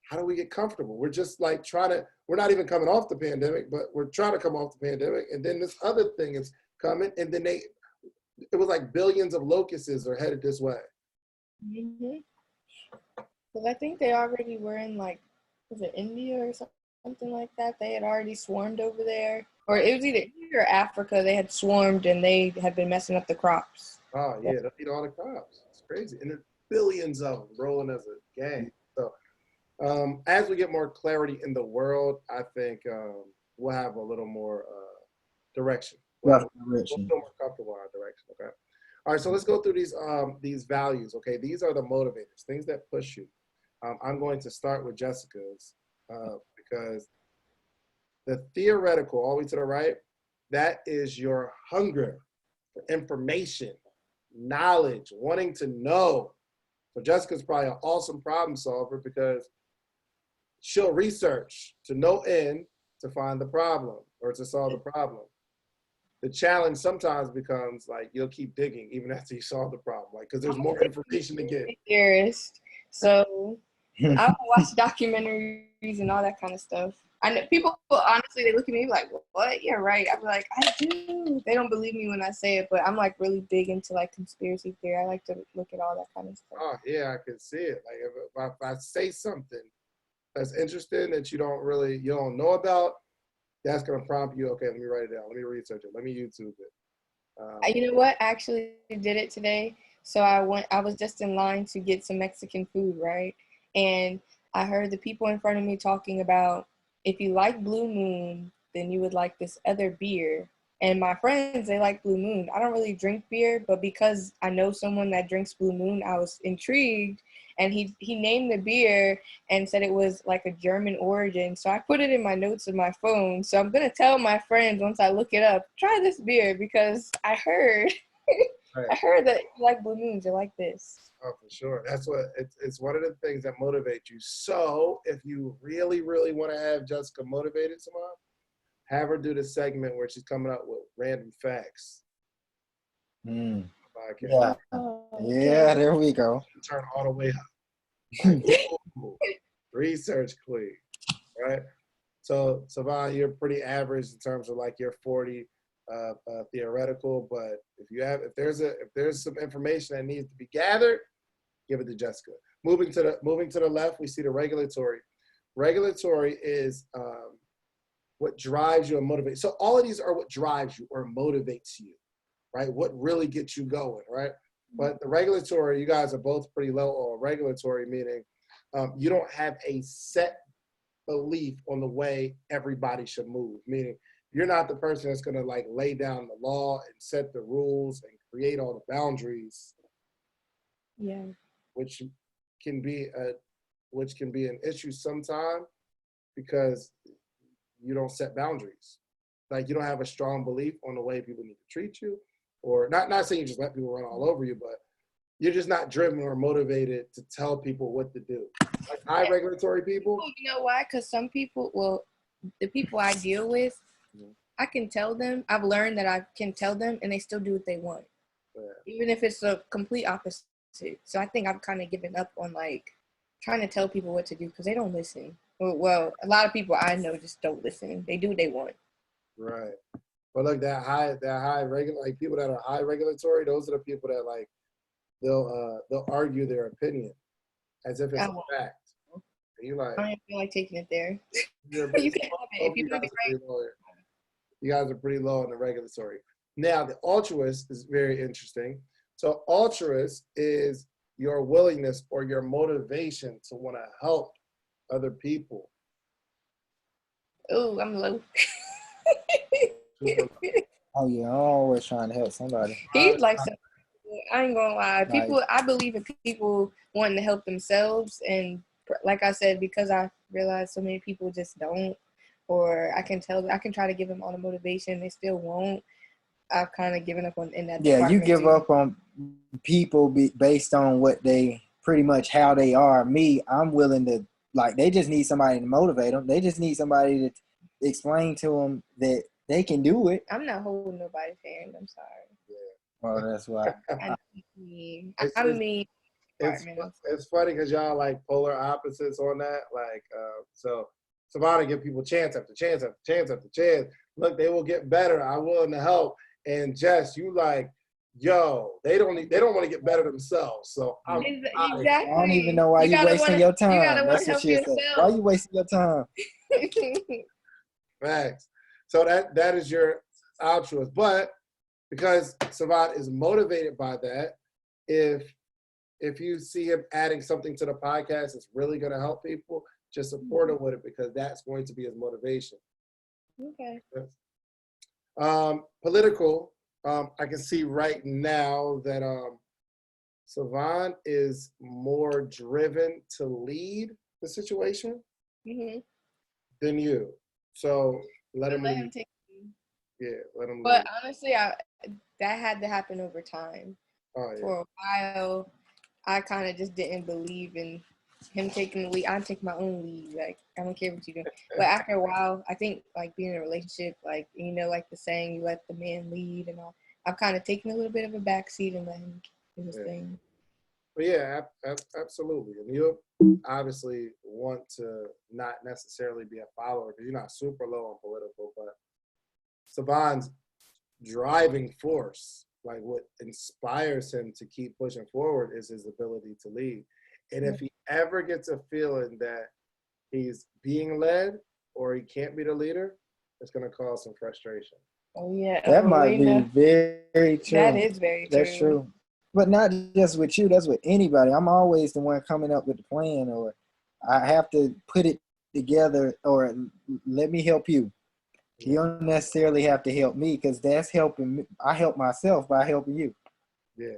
A: How do we get comfortable? We're just like we're not even coming off the pandemic, but we're trying to come off the pandemic. And then this other thing is coming. And then it was like billions of locusts are headed this way.
C: Mm-hmm. Because I think they already were in was it India or something like that? They had already swarmed over there. Or it was either here or Africa. They had swarmed and they had been messing up the crops.
A: Oh yeah, they'll eat all the crops. It's crazy, and there's billions of them rolling as a gang. So as we get more clarity in the world, I think we'll have a little more direction. We'll feel more comfortable in our direction. Okay. All right. So let's go through these values. Okay. These are the motivators, things that push you. I'm going to start with Jessica's because the theoretical, all the way to the right, that is your hunger for information, knowledge, wanting to know. So Jessica's probably an awesome problem solver because she'll research to no end to find the problem or to solve the problem. The challenge sometimes becomes like you'll keep digging even after you solve the problem, like because there's more information to get.
C: Theorist. So I watch documentaries and all that kind of stuff. I know people honestly they look at me like, what? Yeah, right. I'm like, I do. They don't believe me when I say it, but I'm like really big into like conspiracy theory. I like to look at all that kind of stuff.
A: Oh yeah, I can see it. Like if I say something that's interesting that you don't know about, that's gonna prompt you. Okay, let me write it down. Let me research it. Let me YouTube it.
C: You know what? I actually did it today. So I was just in line to get some Mexican food, right? And I heard the people in front of me talking about if you like Blue Moon, then you would like this other beer. And my friends, they like Blue Moon. I don't really drink beer, but because I know someone that drinks Blue Moon, I was intrigued. And he named the beer and said it was like a German origin. So I put it in my notes of my phone. So I'm going to tell my friends once I look it up, try this beer because I heard
A: Right.
C: I heard that you like Blue Moons. You like this.
A: Oh, for sure. That's what it's one of the things that motivate you. So if you really, really want to have Jessica motivated tomorrow, have her do the segment where she's coming up with random facts.
B: Yeah. Yeah, there we go.
A: Turn all the way up. Like, ooh, research queen, right? So Sevon, you're pretty average in terms of like your 40 theoretical, but if there's some information that needs to be gathered, give it to Jessica. Moving to the left, we see the regulatory. Regulatory is what drives you and motivates. So all of these are what drives you or motivates you, right? What really gets you going, right? But the regulatory, you guys are both pretty low on regulatory, meaning you don't have a set belief on the way everybody should move, meaning you're not the person that's going to like lay down the law and set the rules and create all the boundaries.
C: Yeah.
A: Which can be an issue sometimes because you don't set boundaries. Like you don't have a strong belief on the way people need to treat you, or not saying you just let people run all over you, but you're just not driven or motivated to tell people what to do. Like high regulatory people.
C: You know why? Because some people, well, the people I deal with, I can tell them, I've learned that I can tell them and they still do what they want. Yeah. Even if it's a complete opposite. So I think I've kind of given up on like trying to tell people what to do because they don't listen. Well, a lot of people I know just don't listen. They do what they want.
A: Right. But look, that high regular, like people that are high regulatory, those are the people that like they'll argue their opinion as if it's a fact. And you like,
C: I don't feel like taking it there.
A: You can have it if you want to be right. You guys are pretty low on the regulatory. Now, the altruist is very interesting. So altruist is your willingness or your motivation to want to help other people.
C: Oh, I'm low.
B: Oh yeah, I'm always trying to help somebody.
C: He's like, I ain't gonna lie. People, I believe in people wanting to help themselves, and like I said, because I realize so many people just don't, or I can try to give them all the motivation, they still won't. I've kind of given up on in that.
B: Yeah, you give up on people based on what they pretty much how they are. Me, I'm willing to like. They just need somebody to motivate them. They just need somebody to explain to them that they can do it.
C: I'm not holding nobody's hand. I'm sorry.
B: Yeah. Well, that's why.
C: I mean,
A: it's funny because y'all like polar opposites on that. Like, so Savannah give people chance after chance after chance after chance. Look, they will get better. I'm willing to help. And Jess, you like, yo, they don't want to get better themselves. So
C: exactly.
B: I don't even know why you wasting your time. That's what she said. Why you wasting your time?
A: Facts. So that is your altruist. But because Sevon is motivated by that, if you see him adding something to the podcast that's really going to help people, just support him with it because that's going to be his motivation.
C: Okay.
A: Political, I can see right now that Sevon is more driven to lead the situation than you. So let him lead.
C: Take.
A: Yeah, let him
C: But
A: lead.
C: honestly, that had to happen over time.
A: Oh, yeah.
C: For a while, I kind of just didn't believe in him taking the lead. I take my own lead. Like, I don't care what you're doing. But after a while, I think, like, being in a relationship, like, you know, like the saying, you let the man lead and all. I've kind of taken a little bit of a backseat and let him do his thing.
A: But yeah, absolutely. And you obviously want to not necessarily be a follower because you're not super low on political, but Sevon's driving force, like what inspires him to keep pushing forward, is his ability to lead. And if he ever gets a feeling that he's being led or he can't be the leader, it's going to cause some frustration.
C: Oh, yeah.
B: That might be very true.
C: That is very true.
B: That's true. But not just with you, that's with anybody. I'm always the one coming up with the plan, or I have to put it together, or let me help you. You don't necessarily have to help me because that's helping me. I help myself by helping you.
A: Yeah.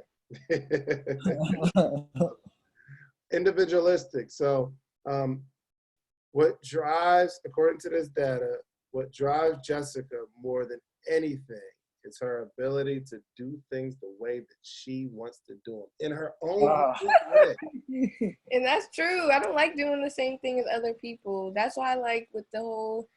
A: Individualistic. So what drives, according to this data, what drives Jessica more than anything is her ability to do things the way that she wants to do them in her own way.
C: And that's true. I don't like doing the same thing as other people. That's why I like with the whole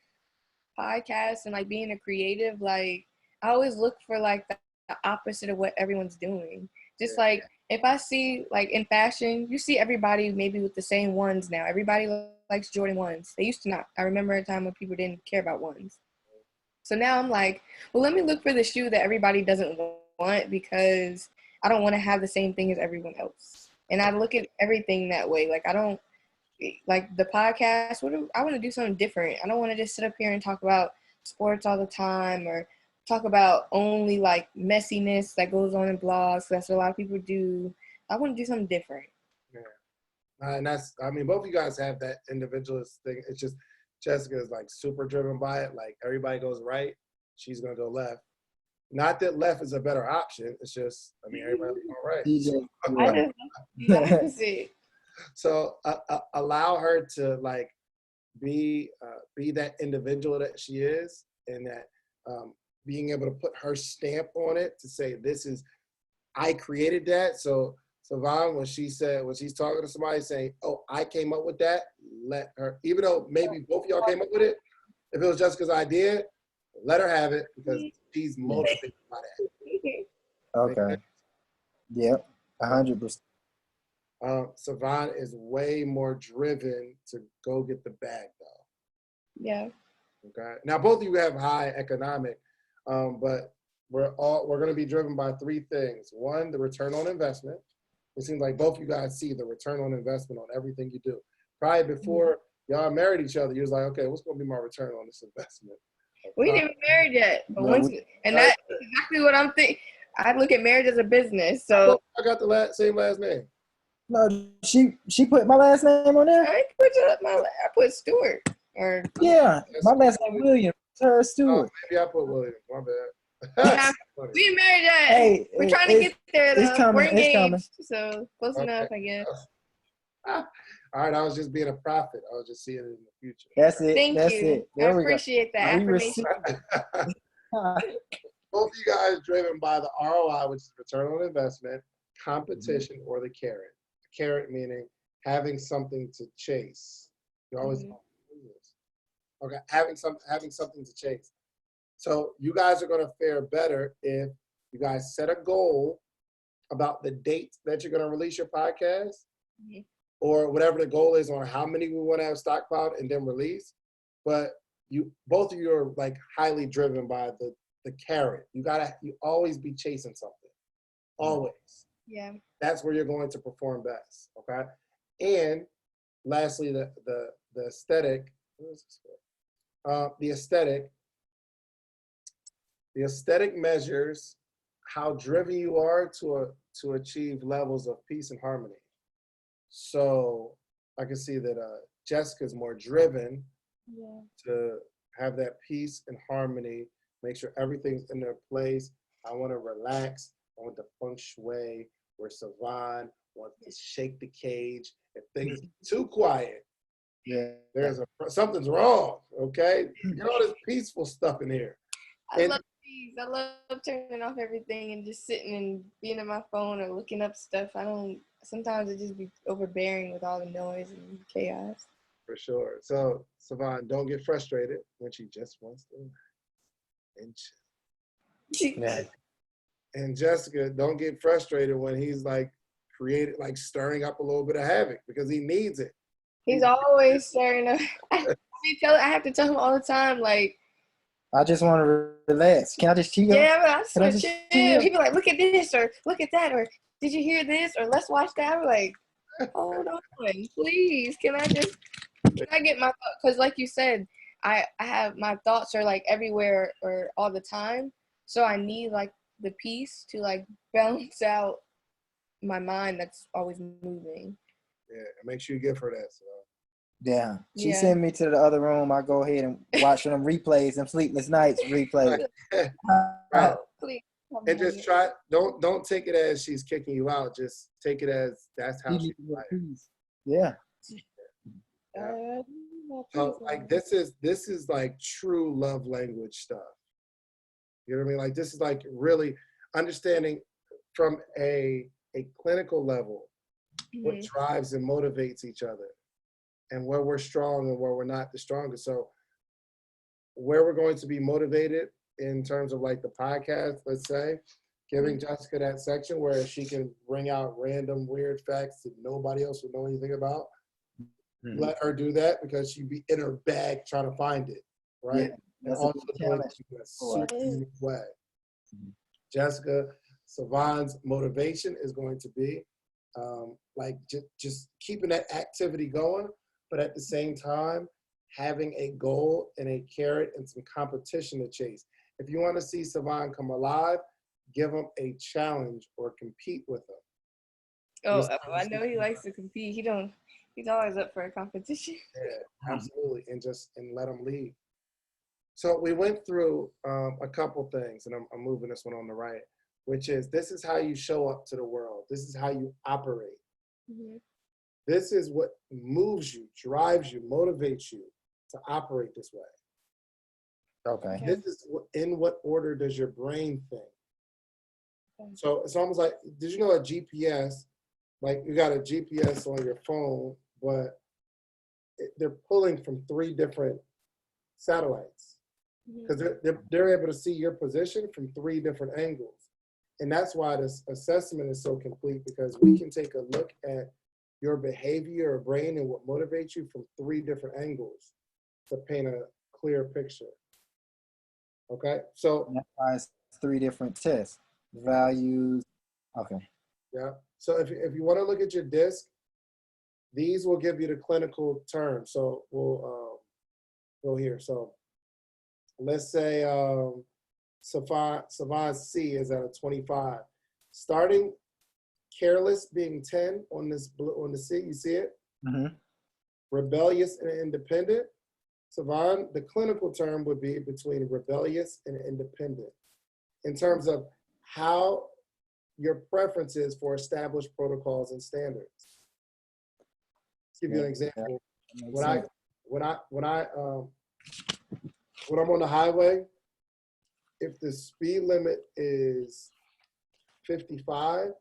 C: podcast and like being a creative, like I always look for like the opposite of what everyone's doing. Just like if I see like in fashion, you see everybody maybe with the same ones now. Everybody likes Jordan ones. They used to not. I remember a time when people didn't care about ones. So now I'm like, well, let me look for the shoe that everybody doesn't want because I don't want to have the same thing as everyone else. And I look at everything that way. Like I don't like the podcast. I want to do something different. I don't want to just sit up here and talk about sports all the time or talk about only like messiness that goes on in blogs. That's what a lot of people do. I want to do something different.
A: Yeah. And that's, I mean, both of you guys have that individualist thing. It's just Jessica is like super driven by it. Like everybody goes right, she's going to go left. Not that left is a better option. It's just, I mean, everybody's going right.
C: I just love it.
A: So allow her to like be that individual that she is, and that being able to put her stamp on it to say this is, I created that. So Sevon, when she's talking to somebody saying, "Oh, I came up with that," let her. Even though maybe both of y'all came up with it, if it was Jessica's idea, let her have it because she's motivated by that.
B: Okay. Yep. 100%.
A: Sevon is way more driven to go get the bag, though.
C: Yeah.
A: Okay. Now, both of you have high economic, but we're going to be driven by three things. One, the return on investment. It seems like both of you guys see the return on investment on everything you do. Probably before y'all married each other, you was like, okay, what's going to be my return on this investment?
C: We ain't even married yet, but
B: No,
C: that's exactly what I'm thinking. I look at marriage as a business. So
A: I got the same last name.
B: No, she put my last name on there.
C: I put Stewart. Or
B: yeah, my last name Williams. Her Stewart.
A: Oh, maybe I put Williams. My bad.
C: Yeah, we ain't married yet.
B: Hey,
C: we're trying to get there.
B: It's coming.
C: We're engaged,
B: it's coming.
C: so close enough, I guess.
A: All right, I was just being a prophet. I was just seeing it in the future.
B: That's it.
C: Thank
B: That's
C: you.
B: it. There
C: I appreciate that affirmation.
A: Both of you guys driven by the ROI, which is return on investment, competition, or the carrot. The carrot meaning having something to chase. You always okay, having something to chase. So you guys are going to fare better if you guys set a goal about the date that you're going to release your podcast, or whatever the goal is on how many we want to have stockpiled and then release. But both of you are like highly driven by the carrot. You always be chasing something, always.
C: Yeah.
A: That's where you're going to perform best. Okay. And lastly, the aesthetic. The aesthetic. The aesthetic measures how driven you are to achieve levels of peace and harmony. So I can see that Jessica's more driven to have that peace and harmony, make sure everything's in their place. I want to relax. I want the feng shui. Where Sevon wants to shake the cage. If things get too quiet, something's wrong. Okay, get all this peaceful stuff in here.
C: I love peace. I love turning off everything and just sitting and being on my phone or looking up stuff. Sometimes it just be overbearing with all the noise and chaos.
A: For sure. So Sevon, don't get frustrated when she just wants to and chill. And Jessica, don't get frustrated when he's like stirring up a little bit of havoc because he needs it.
C: He's always stirring up. I have to tell him all the time, like,
B: I just want to relax. Can I just chill?
C: Yeah, but I just want to chill. He'd be like, look at this, or look at that, or did you hear this, or let's watch that. I'm like, hold on, please. Can I get my thoughts? Because like you said, I have my thoughts are like everywhere or all the time. So I need like the peace to like balance out my mind that's always moving.
A: Yeah, and make sure you give her that. So.
B: Yeah, she sent me to the other room. I go ahead and watch them replays and sleepless nights replays.
A: Right. Please. And just try. Don't take it as she's kicking you out. Just take it as that's how she's playing.
B: Yeah.
A: So like this is like true love language stuff. You know what I mean? Like this is like really understanding from a clinical level what drives and motivates each other and where we're strong and where we're not the strongest. So where we're going to be motivated in terms of like the podcast, let's say, giving Jessica that section where she can bring out random weird facts that nobody else would know anything about. Let her do that because she'd be in her bag trying to find it, right? And also doing it in a super unique way. Jessica, Sevon's motivation is going to be like just keeping that activity going, but at the same time, having a goal and a carrot and some competition to chase. If you want to see Sevon come alive, give him a challenge or compete with him.
C: Oh, I know he likes to compete. He's always up for a competition.
A: Yeah, absolutely. And let him lead. So we went through a couple things, and I'm moving this one on the right, which is this is how you show up to the world. This is how you operate. This is what moves you, drives you, motivates you to operate this way.
B: Okay.
A: This is in what order does your brain think? So it's almost like, did you know a GPS, like you got a GPS on your phone, but they're pulling from 3 different satellites because they're able to see your position from 3 different angles. And that's why this assessment is so complete, because we can take a look at your behavior or brain and what motivates you from 3 different angles to paint a clear picture. Okay, so
B: that's why it's 3 different tests, values. Okay.
A: Yeah. So if you want to look at your DiSC, these will give you the clinical term. So we'll go here. So let's say Sevon C is at a 25. Starting careless being 10 on the C, you see it? Rebellious and independent. Sevon, the clinical term would be between rebellious and independent in terms of how your preferences for established protocols and standards. Give you an example. When I'm on the highway, if the speed limit is 55,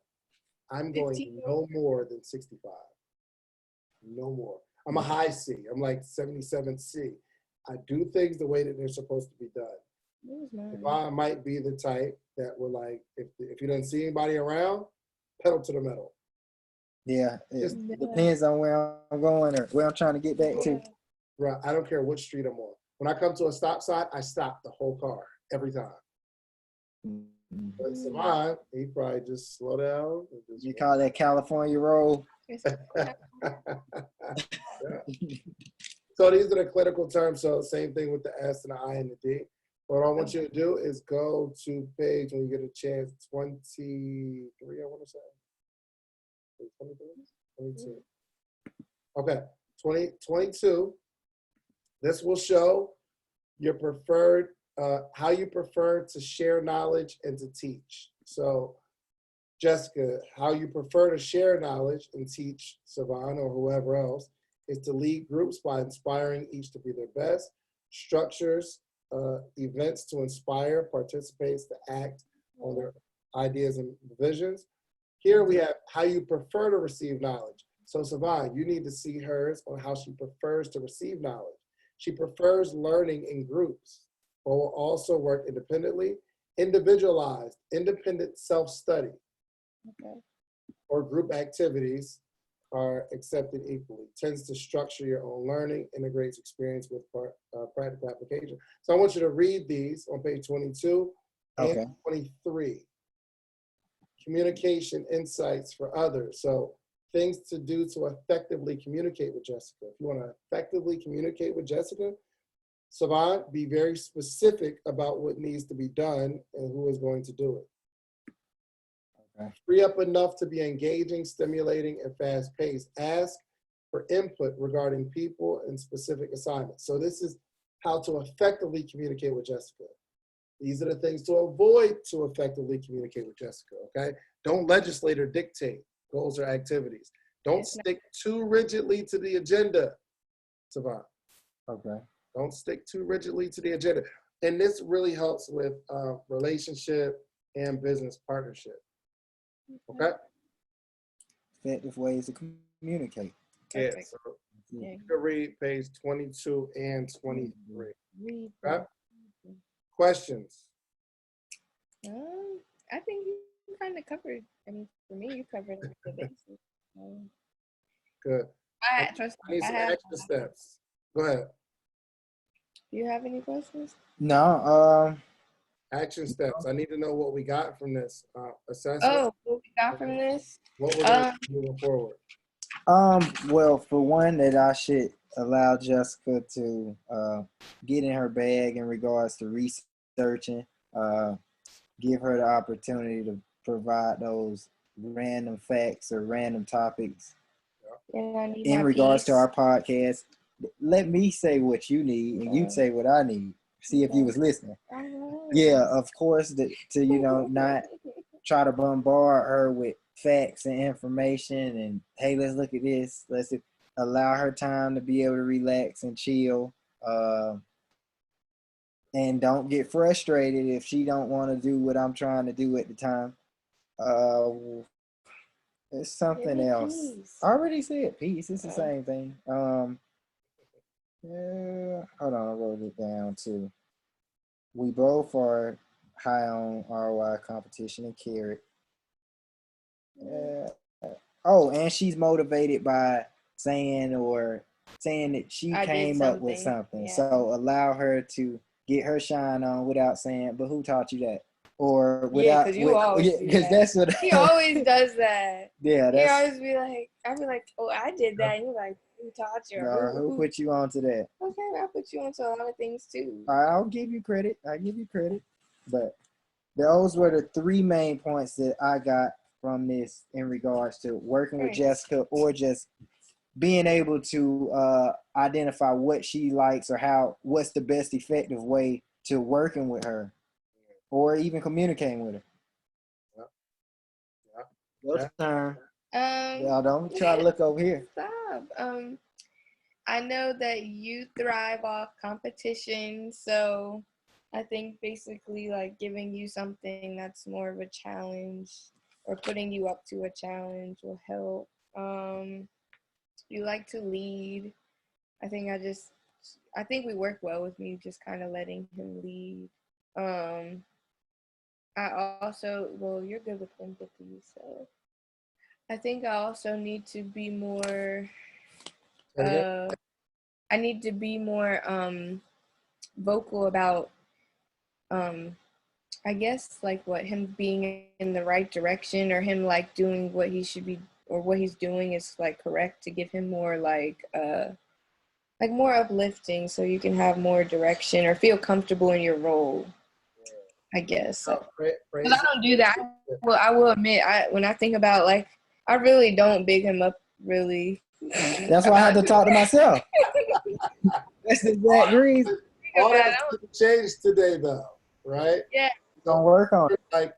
A: I'm going no more than 65. No more. I'm a high C. I'm like 77 C. I do things the way that they're supposed to be done. If I might be the type that would like, if you don't see anybody around, pedal to the metal.
B: Yeah, it depends on where I'm going or where I'm trying to get back to.
A: Right, I don't care which street I'm on. When I come to a stop sign, I stop the whole car every time. But Sevon, he probably just slow down.
B: You call that California roll?
A: Yeah. So these are the clinical terms. So same thing with the S and the I and the D. What I want you to do is go to page, when you get a chance, 23, I want to say. 23? 22. Okay, 22. This will show your preferred, how you prefer to share knowledge and to teach. So, Jessica, how you prefer to share knowledge and teach Sevon or whoever else is to lead groups by inspiring each to be their best, structures events to inspire participants to act on their ideas and visions. Here we have how you prefer to receive knowledge. So Sevon, you need to see hers on how she prefers to receive knowledge. She prefers learning in groups, but will also work independently, individualized, independent self-study, or group activities are accepted equally. Tends to structure your own learning, integrates experience with practical application. So I want you to read these on page 22 and 23. Communication insights for others. So things to do to effectively communicate with Jessica. If you want to effectively communicate with Jessica, Sevon, be very specific about what needs to be done and who is going to do it. Free up enough to be engaging, stimulating, and fast-paced. Ask for input regarding people and specific assignments. So this is how to effectively communicate with Jessica. These are the things to avoid to effectively communicate with Jessica, okay? Don't legislate or dictate goals or activities. Don't stick too rigidly to the agenda, Sevon.
B: Okay.
A: Don't stick too rigidly to the agenda. And this really helps with relationship and business partnership. Okay.
B: Effective ways to communicate.
A: Yeah. So you can read page 22 and 23. Okay? Questions?
C: I think you kind of covered. I mean, for me, you covered the bases.
A: Good. I need some extra steps. Go ahead.
C: Do you have any questions?
B: No.
A: Action steps. I need to know what we got from this assessment.
C: Oh, what we got from this?
A: What we're going to do moving forward.
B: Well, for one, that I should allow Jessica to get in her bag in regards to researching, give her the opportunity to provide those random facts or random topics in regards to our podcast. Let me say what you need and you say what I need. See if you was listening. Yeah, of course, to not try to bombard her with facts and information and, hey, let's look at this. Let's allow her time to be able to relax and chill. And don't get frustrated if she don't want to do what I'm trying to do at the time. It's something else. Peace. I already said peace. It's the same thing. Yeah, hold on, I wrote it down too. We both are high on ROI competition and carrot. Oh, and she's motivated by saying that she came up with something. Yeah. So allow her to get her shine on without saying, but who taught you that? Or without,
C: because you always
B: because that's what
C: he always does that.
B: Yeah,
C: he always be like, I'd be like, oh, I did that. And you're like, who taught you?
B: No, who put you on to that?
C: Okay, I'll put you onto a lot of things too.
B: I'll give you credit. But those were the three main points that I got from this in regards to working with Jessica, or just being able to identify what she likes or what's the best effective way to working with her or even communicating with her. Your turn. Y'all don't try to look over here.
C: Stop. I know that you thrive off competition, so I think basically like giving you something that's more of a challenge or putting you up to a challenge will help. You like to lead. I think we work well with me just kind of letting him lead. I also, well, you're good with empathy, so I think I also need to be more I need to be more vocal about I guess like what him being in the right direction, or him like doing what he should be, or what he's doing is like correct, to give him more like like more uplifting, so you can have more direction or feel comfortable in your role. I guess.
A: Oh,
C: Because I don't do that. Well, I will admit, when I think about like, I really don't big him up really.
B: That's why I had to talk to myself. That's the exact reason.
A: All that's changed today, though, right?
C: Yeah.
B: Don't work on it.
A: Like,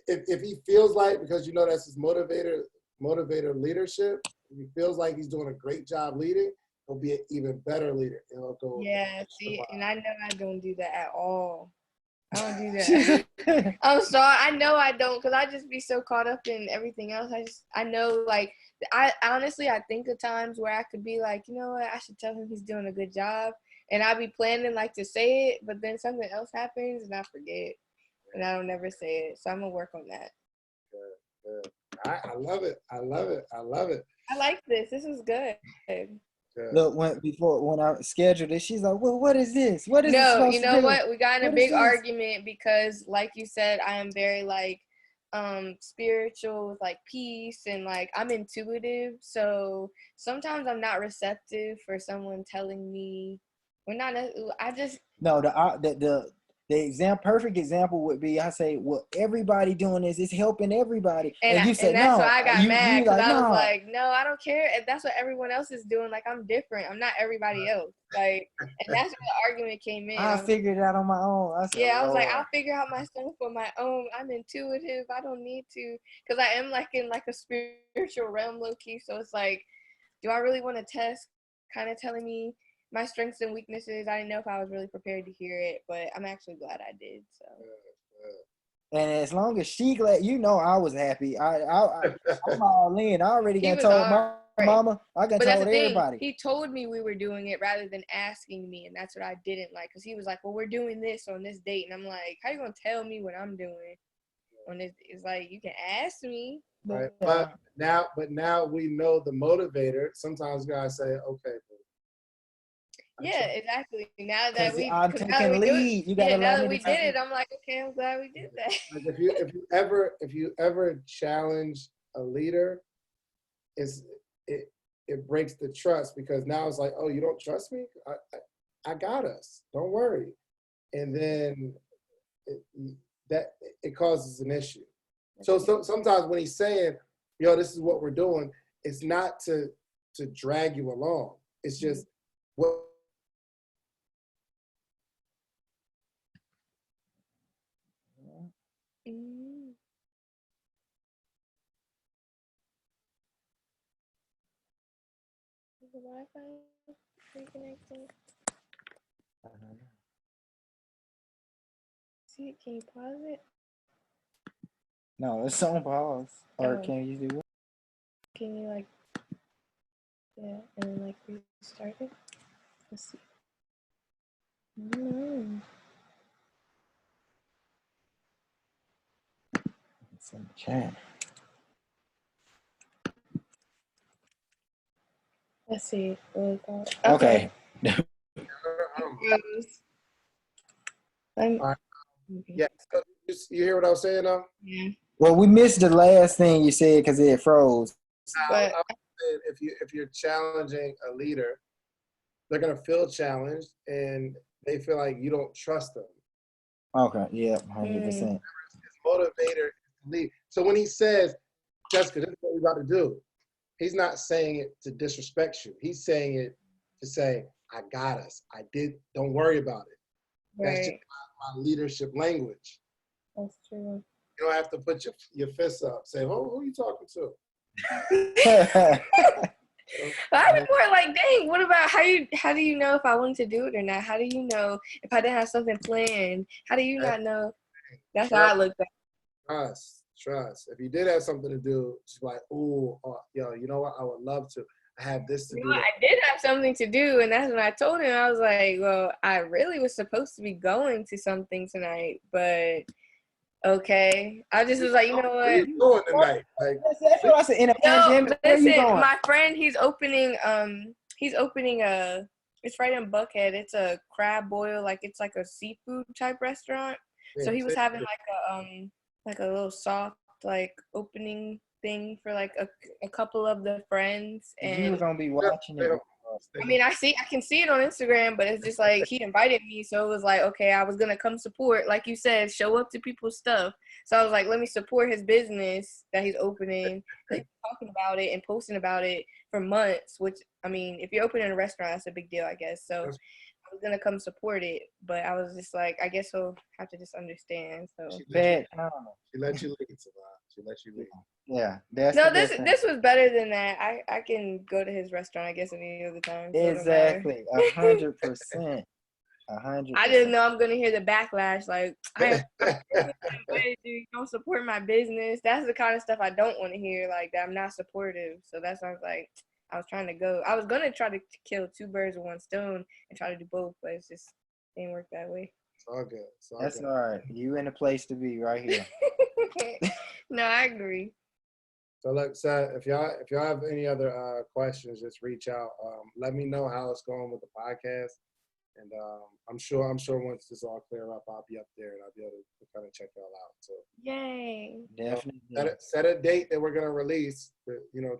A: if he feels like, because you know that's his motivator leadership, if he feels like he's doing a great job leading, he'll be an even better leader. He'll go.
C: Yeah, see, and I know I don't do that at all. I don't do that. I'm sorry. I know I don't, because I just be so caught up in everything else. I know, like, I honestly, I think of times where I could be like, you know what, I should tell him he's doing a good job. And I be planning, like, to say it, but then something else happens and I forget. And I don't never say it. So I'm going to work on that.
A: Good. I love it. I love it.
C: I like this. This is good.
B: Look, when I scheduled it, she's like, "Well, what is this? What is this supposed
C: you
B: to
C: know
B: do?
C: what? We got in a big argument because, like you said, I am very like spiritual with like peace and like I'm intuitive. So sometimes I'm not receptive for someone telling me. We're not. I just
B: no. The perfect example would be I say, well, everybody doing this is helping everybody, and you said
C: that's
B: no.
C: why I got mad because I was
B: no.
C: like, no, I don't care. If that's what everyone else is doing, like I'm different. I'm not everybody else. Like, and that's where the argument came in.
B: I figured it out on my own.
C: I was like, I'll figure out myself on my own. I'm intuitive. I don't need to, because I am like in like a spiritual realm, low key. So it's like, do I really want to test? Kind of telling me my strengths and weaknesses. I didn't know if I was really prepared to hear it, but I'm actually glad I did. So.
B: And as long as she glad, I was happy. I'm all in. I already got told my mama. I got told everybody.
C: He told me we were doing it rather than asking me, and that's what I didn't like. Cause he was like, "Well, we're doing this on this date," and I'm like, "How you gonna tell me what I'm doing?" On this, it's like you can ask me.
A: Right. But now we know the motivator. Sometimes guys say, "Okay."
C: Yeah, exactly. Now that we did it, I'm like, okay, I'm glad we did that.
A: Like if you ever challenge a leader, it breaks the trust, because now it's like, oh, you don't trust me? I got us. Don't worry. And then it causes an issue. So sometimes when he's saying, yo, this is what we're doing, it's not to drag you along. It's just what.
C: Mm. Is the Wi-Fi reconnecting? See, can you pause it?
B: No, it's on pause. Or can you do it?
C: Can you like, yeah, and then like restart it? Let's see. No.
B: It's in the chat.
C: Let's see.
B: Okay.
A: Yeah. So you hear what I was saying now?
C: Yeah.
B: Well, we missed the last thing you said because it froze.
A: But if you're challenging a leader, they're gonna feel challenged and they feel like you don't trust them.
B: Okay. Yeah. 100%.
A: His motivator to lead. So when he says, Jessica, this is what we're about to do, he's not saying it to disrespect you. He's saying it to say, I got us. I did. Don't worry about it.
C: Right.
A: That's just my leadership language.
C: That's true.
A: You don't have to put your fists up. Say, who are you talking to?
C: I'd be more like, dang, what about how do you know if I wanted to do it or not? How do you know if I didn't have something planned? How do you not know? That's how I look at it.
A: Trust. If you did have something to do, just like, yo, you know what? I would love to. I have this to do.
C: I did have something to do, and that's when I told him. I was like, well, I really was supposed to be going to something tonight, but okay. I just was like, you know what?
A: What are you doing tonight? Like,
B: that's what I said. In a pandemic,
C: listen, my friend, he's opening it's right in Buckhead. It's a crab boil, like it's like a seafood type restaurant. So he was having like a little soft like opening thing for like a couple of the friends, and
B: you were gonna be watching it.
C: I mean, I can see it on Instagram, but it's just like he invited me, so it was like, okay, I was gonna come support, like you said, show up to people's stuff. So I was like, let me support his business that he's opening, like talking about it and posting about it for months. Which, I mean, if you're opening a restaurant, that's a big deal, I guess. So I was gonna come support it, but I was just like, I guess he'll have to just understand. So
A: She
B: Bad.
A: let you lead, Sevon. She let you lead.
B: Yeah, that's
C: no,
B: the
C: this
B: best thing.
C: this was better than that. I can go to his restaurant, I guess, any other time. So it don't matter.
B: Exactly, 100%, 100%.
C: I didn't know I'm gonna hear the backlash. Like, I invited you, don't support my business. That's the kind of stuff I don't want to hear. Like that, I'm not supportive. So that's why I was like, I was trying to go. I was gonna try to kill two birds with one stone and try to do both, but it's just didn't work that way.
A: It's all good. It's all
B: That's
A: good.
B: all right. You in the place to be right here.
C: No, I agree.
A: So look, Seth, if y'all have any other questions, just reach out. Let me know how it's going with the podcast. And I'm sure once this all clear up, I'll be up there and I'll be able to kind of check y'all out. So
C: Yay.
B: Definitely.
A: set a date that we're gonna release.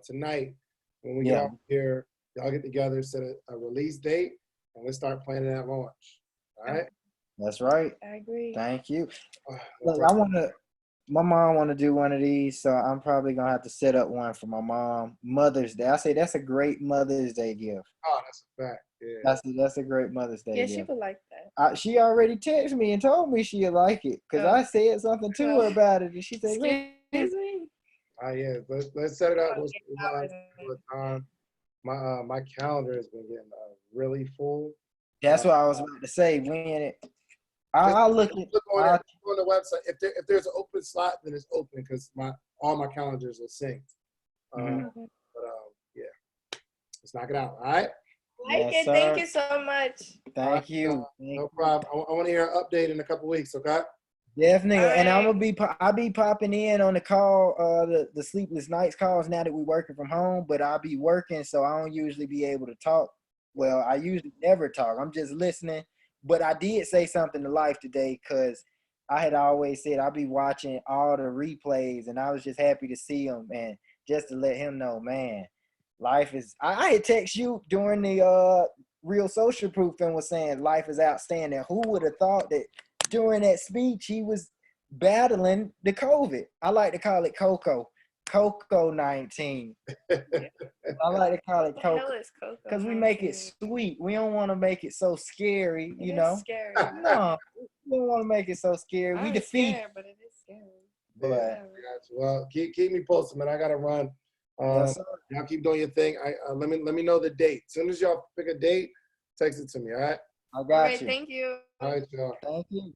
A: Tonight when we get off here, y'all get together, set a release date, and let's start planning that launch. All right.
B: That's right.
C: I agree.
B: Thank you.
A: No
B: Look,
A: problem.
B: my mom want to do one of these, so I'm probably gonna have to set up one for my mom. Mother's Day. I say that's a great Mother's Day gift.
A: Oh, that's a fact. Yeah.
B: That's a great Mother's Day
C: Yeah,
B: gift.
C: she would like that.
B: She already texted me and told me she'd like it because I said something to her about it, and she said,
C: Excuse me.
A: Yeah. Let's set it up.
C: Oh,
A: We'll have a time. My calendar has been getting really full.
B: That's what I was about to say. When I'll look
A: on the website. If there's an open slot, then it's open because all my calendars are synced. But yeah, let's knock it out. All right.
C: Like
B: Yes,
C: it. Thank
B: sir.
C: you so much.
B: Thank you.
A: No problem. I want to hear an update in a couple weeks. Okay.
B: Definitely,
C: All
B: and I'm
C: right.
B: gonna I'll be popping in on the call, the sleepless nights calls now that we're working from home. But I'll be working, so I don't usually be able to talk. Well, I usually never talk. I'm just listening. But I did say something to Life today because I had always said I'll be watching all the replays, and I was just happy to see him and just to let him know, man, Life is. I had text you during the Real Social Proof and was saying Life is outstanding. Who would have thought that during that speech he was battling the COVID? I like to call it Coco 19. I like to call it
C: What the
B: Coco
C: hell is Coco?
B: because we make it sweet. We don't want to make it so scary,
C: It
B: you
C: is
B: know.
C: scary.
B: No, we don't want to make it so scary. We
C: I'm
B: defeat.
C: scared, but it is scary.
B: But
A: I got you. Well, keep me posted, man. I gotta run.
B: yes, sir.
A: Y'all keep doing your thing. Let me know the date. As soon as y'all pick a date, text it to me. All right.
B: I
C: All
B: got
C: right,
B: you.
C: thank you.
A: All right, y'all.
B: Thank you.